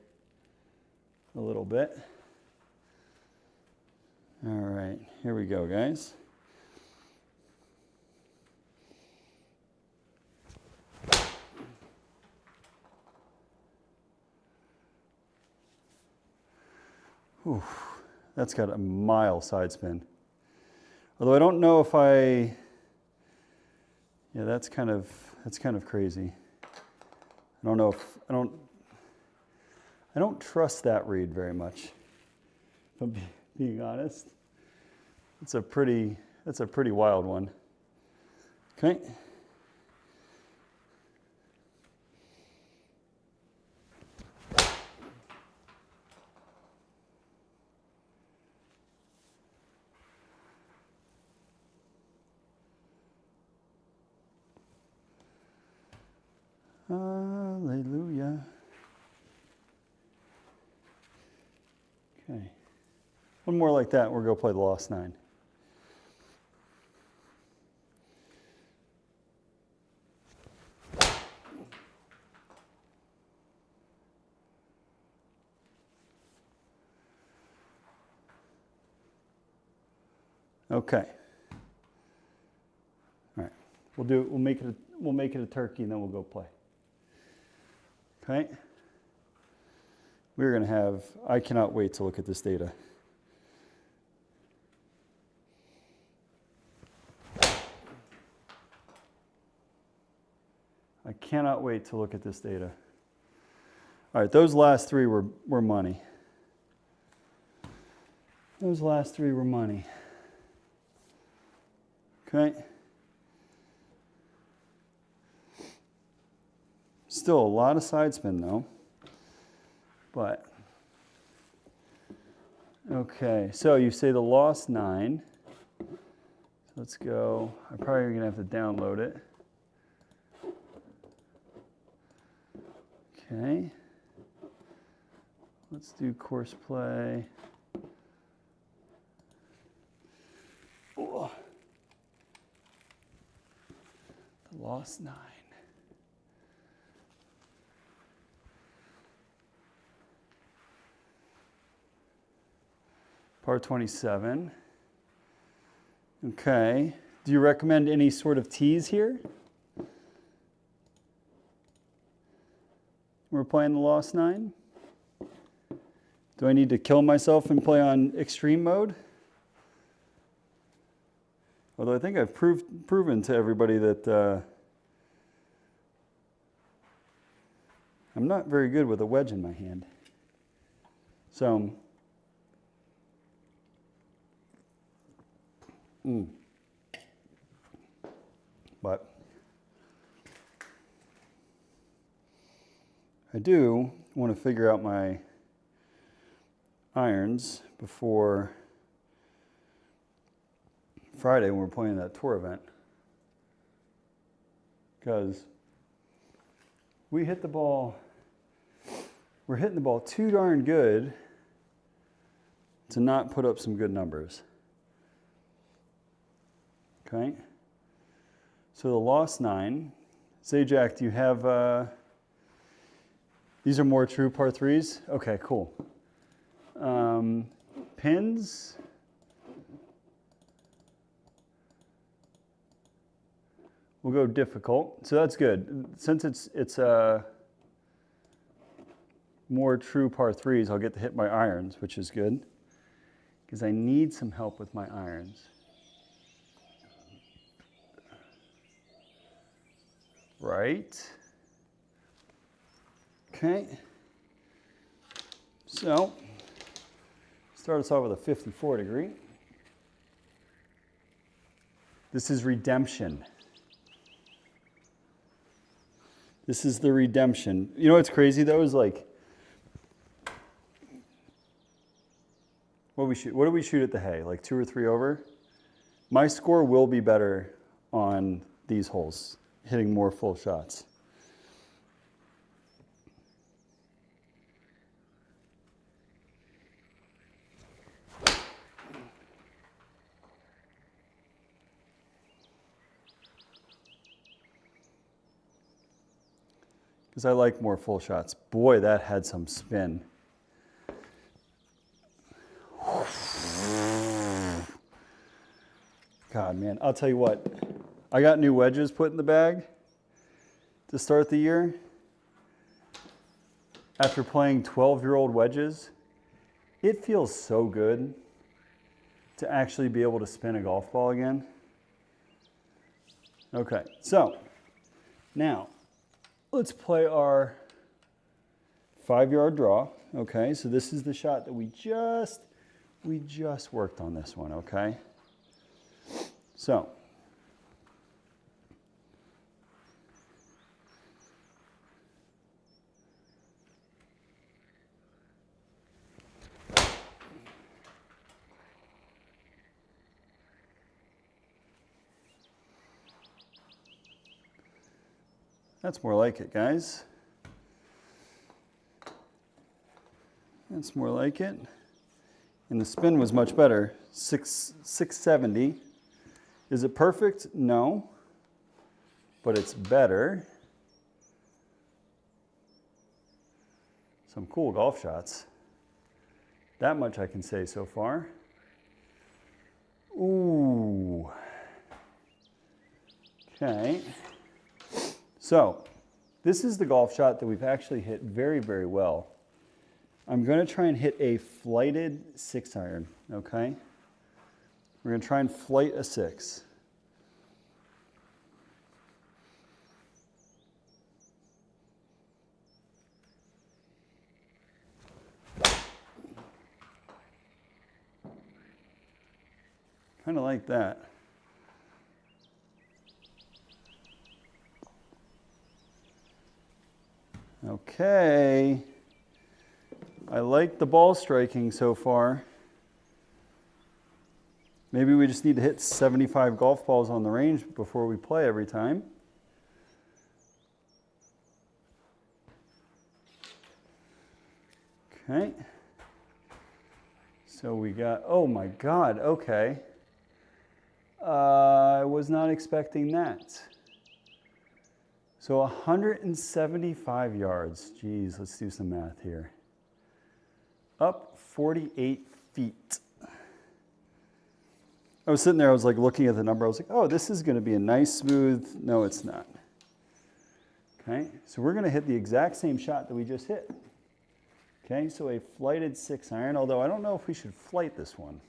a little bit. All right, here we go, guys. Whew, that's got a mile side spin. Although I don't know if yeah, that's kind of crazy. I don't know if, I don't trust that read very much, if I'm being honest. That's a pretty wild one. Okay. Hallelujah. Okay. One more like that, we're going to play the lost 9. Okay. All right. We'll make it a turkey and then we'll go play. Okay. We're going to have, I cannot wait to look at this data. I cannot wait to look at this data. All right, those last 3 were money. Those last 3 were money. Okay. Still a lot of side spin though. But, okay, so you say the lost 9. So let's go. I'm probably going to have to download it. Okay. Let's do course play. Oh. The lost 9. Par 27. Okay. Do you recommend any sort of tees here? We're playing the lost 9. Do I need to kill myself and play on extreme mode? Although I think I've proven to everybody that I'm not very good with a wedge in my hand. So, but I do want to figure out my irons before Friday when we're playing that tour event, because we're hitting the ball too darn good to not put up some good numbers. Okay, so the lost 9. Say, Jack, do you have, these are more true par 3s? Okay, cool. Pins. We'll go difficult, so that's good. Since it's more true par 3s, I'll get to hit my irons, which is good. because I need some help with my irons. Right. Okay. So, start us off with a 54 degree. This is redemption. This is the redemption. You know what's crazy though is like, what do we shoot at the hay? Like 2 or 3 over? My score will be better on these holes, hitting more full shots. Because I like more full shots. Boy, that had some spin. God, man, I'll tell you what. I got new wedges put in the bag to start the year. After playing 12-year-old wedges, it feels so good to actually be able to spin a golf ball again. Okay, so now let's play our 5-yard draw. Okay, so this is the shot that we just worked on this one, okay? So, that's more like it, guys. That's more like it. And the spin was much better, 670. Is it perfect? No, but it's better. Some cool golf shots. That much I can say so far. Ooh. Okay. So, this is the golf shot that we've actually hit very, very well. I'm going to try and hit a flighted 6-iron, okay? We're going to try and flight a 6. Kind of like that. Okay. I like the ball striking so far. Maybe we just need to hit 75 golf balls on the range before we play every time. Okay. So we got, oh my God, okay. I was not expecting that. So 175 yards. Geez, let's do some math here. Up 48 feet. I was sitting there, I was like looking at the number. I was like, oh, this is going to be a nice smooth. No, it's not. Okay, so we're going to hit the exact same shot that we just hit. Okay, so a flighted 6-iron, although I don't know if we should flight this one.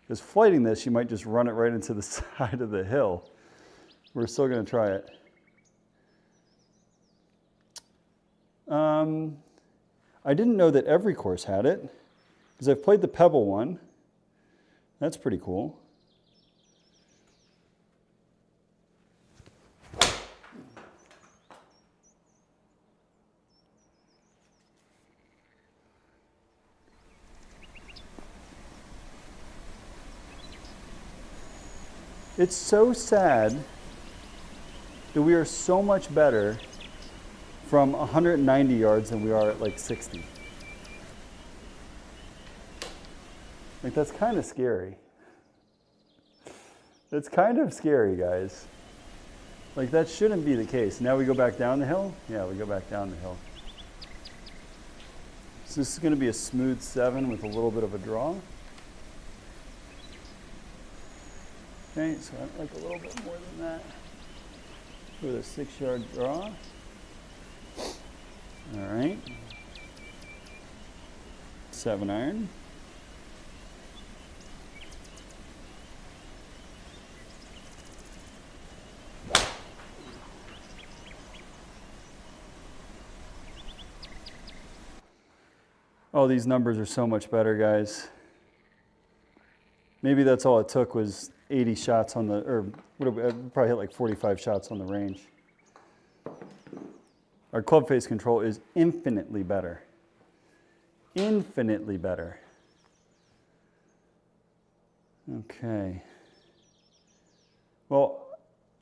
Because flighting this, you might just run it right into the side of the hill. We're still going to try it. I didn't know that every course had it, because I've played the Pebble one. That's pretty cool. It's so sad that we are so much better from 190 yards than we are at like 60. Like, that's kind of scary. That's kind of scary, guys. Like, that shouldn't be the case. Now we go back down the hill? Yeah, we go back down the hill. So this is going to be a smooth 7 with a little bit of a draw. Okay, so I'd like a little bit more than that with a 6-yard draw. All right. 7-iron. Oh, these numbers are so much better, guys. Maybe that's all it took was 80 shots on the, or I'd probably hit like 45 shots on the range. Our club face control is infinitely better. Infinitely better. Okay. Well,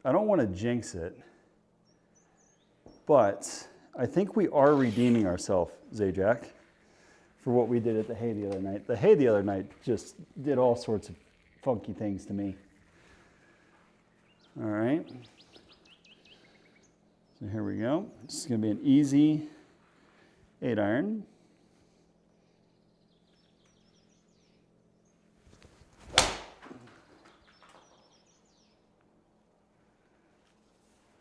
I don't want to jinx it, but I think we are redeeming ourselves, Zajac, for what we did at the hay the other night. The hay the other night just did all sorts of funky things to me. All right. So here we go. This is going to be an easy 8-iron.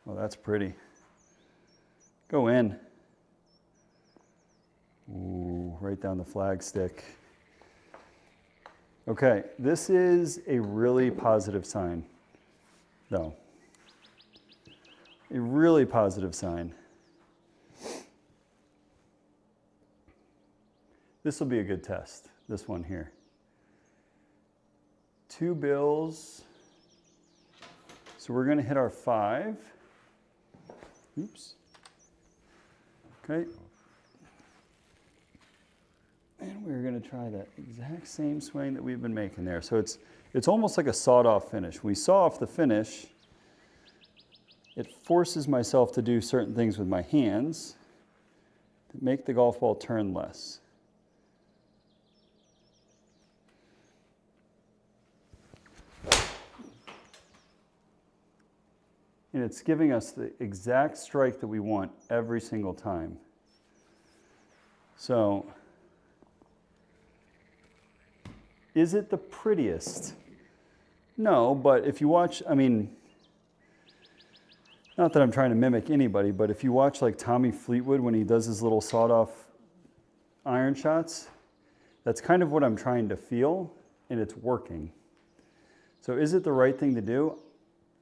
Oh, that's pretty. Go in. Ooh, right down the flagstick. Okay, this is a really positive sign, though. A really positive sign. This will be a good test, this one here. 2 bills. So we're going to hit our 5. Oops. Okay. And we're going to try that exact same swing that we've been making there. So it's almost like a sawed-off finish. We saw off the finish. It forces myself to do certain things with my hands to make the golf ball turn less. And it's giving us the exact strike that we want every single time. So, is it the prettiest? No, but if you watch, I mean, not that I'm trying to mimic anybody, but if you watch like Tommy Fleetwood when he does his little sawed-off iron shots, that's kind of what I'm trying to feel, and it's working. So is it the right thing to do?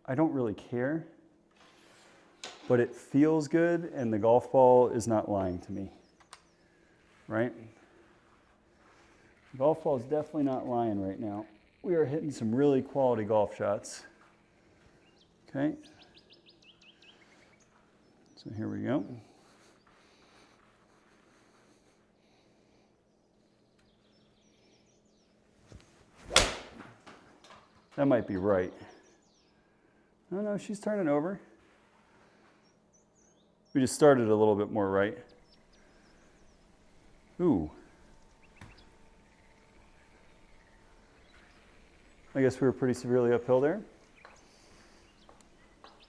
I don't really care, but it feels good, and the golf ball is not lying to me, right? The golf ball is definitely not lying right now. We are hitting some really quality golf shots. Okay. So here we go. That might be right. Oh no, she's turning over. We just started a little bit more right. Ooh. I guess we were pretty severely uphill there.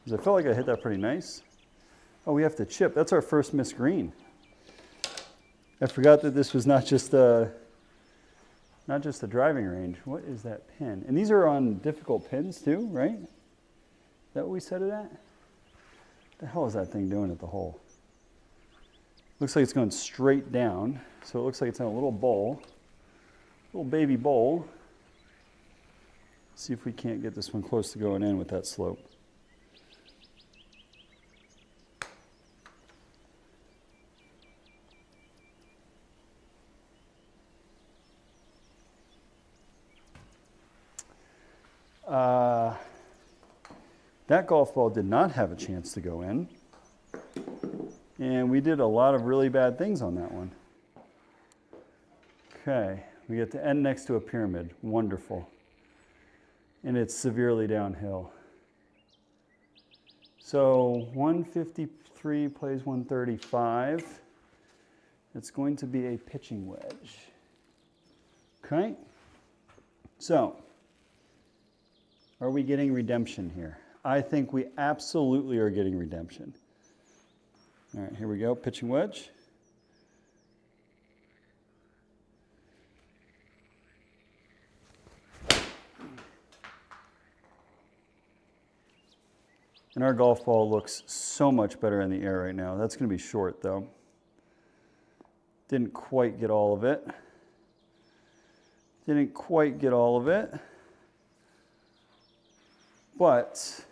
Because I felt like I hit that pretty nice. Oh, we have to chip. That's our first missed green. I forgot that this was not just a driving range. What is that pin? And these are on difficult pins too, right? Is that what we set it at? What the hell is that thing doing at the hole? Looks like it's going straight down. So it looks like it's in a little bowl. Little baby bowl. See if we can't get this one close to going in with that slope. That golf ball did not have a chance to go in. And we did a lot of really bad things on that one. Okay, we get to end next to a pyramid. Wonderful. And it's severely downhill. So 153 plays 135. It's going to be a pitching wedge. Okay? So, are we getting redemption here? I think we absolutely are getting redemption. All right, here we go, pitching wedge. And our golf ball looks so much better in the air right now. That's going to be short, though. Didn't quite get all of it. Didn't quite get all of it. But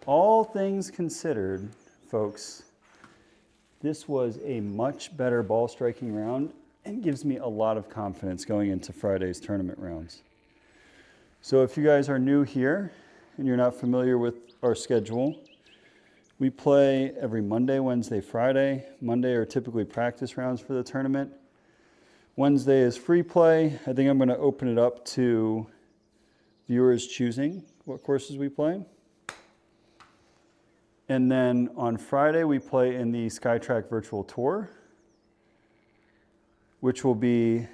all things considered, folks, this was a much better ball striking round and gives me a lot of confidence going into Friday's tournament rounds. So if you guys are new here and you're not familiar with our schedule, we play every Monday, Wednesday, Friday. Monday are typically practice rounds for the tournament. Wednesday is free play. I think I'm going to open it up to viewers choosing what courses we play. And then on Friday, we play in the SkyTrak Virtual Tour, which will be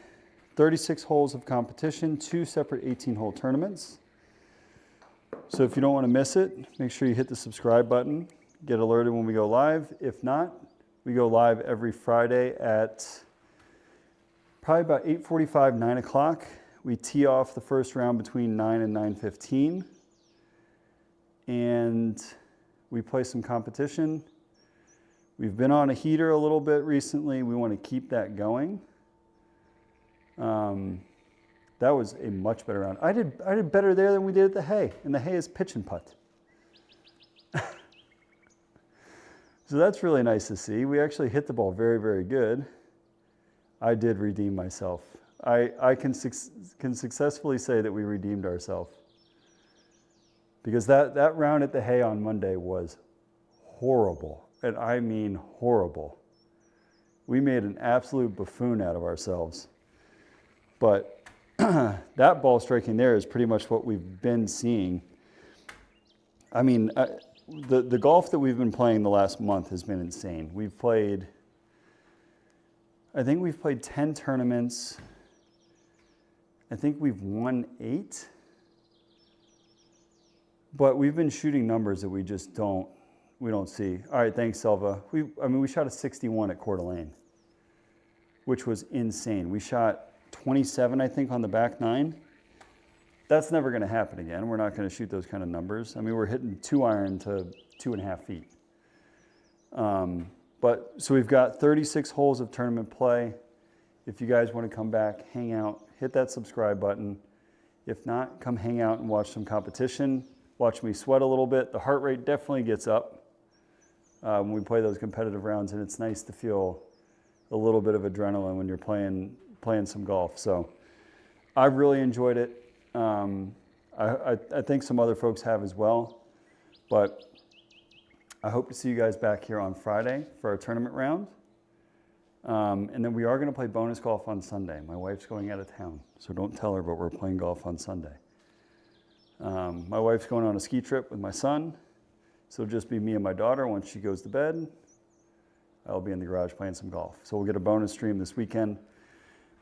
36 holes of competition, 2 separate 18-hole tournaments. So if you don't want to miss it, make sure you hit the subscribe button, get alerted when we go live. If not, we go live every Friday at probably about 8:45, 9 o'clock. We tee off the first round between 9 and 9:15. And we play some competition. We've been on a heater a little bit recently. We want to keep that going. That was a much better round. I did better there than we did at the hay, and the hay is pitch and putt. So that's really nice to see. We actually hit the ball very, very good. I did redeem myself. I can successfully say that we redeemed ourselves. Because that round at the hay on Monday was horrible, and I mean horrible. We made an absolute buffoon out of ourselves. But that ball striking there is pretty much what we've been seeing. I mean, the golf that we've been playing the last month has been insane. I think we've played 10 tournaments. I think we've won 8. But we've been shooting numbers that we just don't see. All right, thanks, Selva. We shot a 61 at Coeur d'Alene, which was insane. We shot 27, I think, on the back 9. That's never going to happen again. We're not going to shoot those kind of numbers. I mean, we're hitting 2-iron to 2.5 feet. So we've got 36 holes of tournament play. If you guys want to come back, hang out, hit that subscribe button. If not, come hang out and watch some competition. Watch me sweat a little bit. The heart rate definitely gets up when we play those competitive rounds, and it's nice to feel a little bit of adrenaline when you're playing some golf. So I've really enjoyed it. I think some other folks have as well, but I hope to see you guys back here on Friday for our tournament round. And then we are going to play bonus golf on Sunday. My wife's going out of town, so don't tell her, but we're playing golf on Sunday. My wife's going on a ski trip with my son, so it'll just be me and my daughter. Once she goes to bed, I'll be in the garage playing some golf. So we'll get a bonus stream this weekend.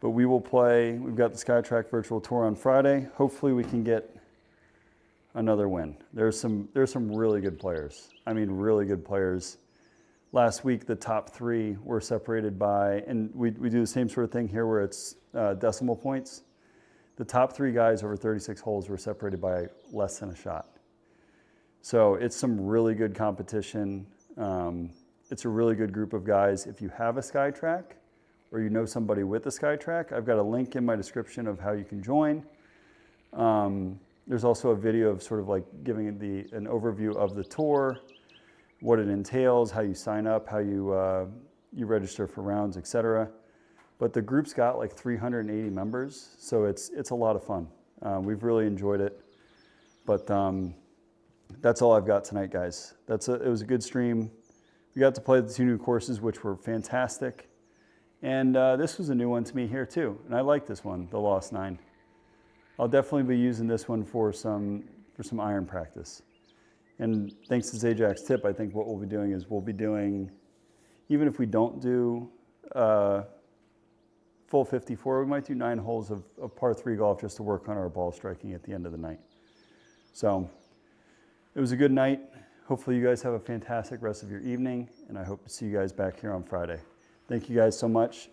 But we will play, we've got the SkyTrak Virtual Tour on Friday. Hopefully we can get another win. There's some really good players. I mean, really good players. Last week, the top 3 were separated by, and we do the same sort of thing here where it's decimal points. The top 3 guys over 36 holes were separated by less than a shot. So it's some really good competition. It's a really good group of guys. If you have a SkyTrak or you know somebody with a SkyTrak, I've got a link in my description of how you can join. There's also a video of sort of like giving an overview of the tour, what it entails, how you sign up, how you register for rounds, etc. But the group's got like 380 members, so it's a lot of fun. We've really enjoyed it. But that's all I've got tonight, guys. It was a good stream. We got to play the 2 new courses, which were fantastic. And this was a new one to me here too. And I like this one, the Lost 9. I'll definitely be using this one for some iron practice. And thanks to Zajak's tip, I think what we'll be doing is even if we don't do full 54, we might do 9 holes of par 3 golf just to work on our ball striking at the end of the night. So it was a good night. Hopefully you guys have a fantastic rest of your evening, and I hope to see you guys back here on Friday. Thank you guys so much.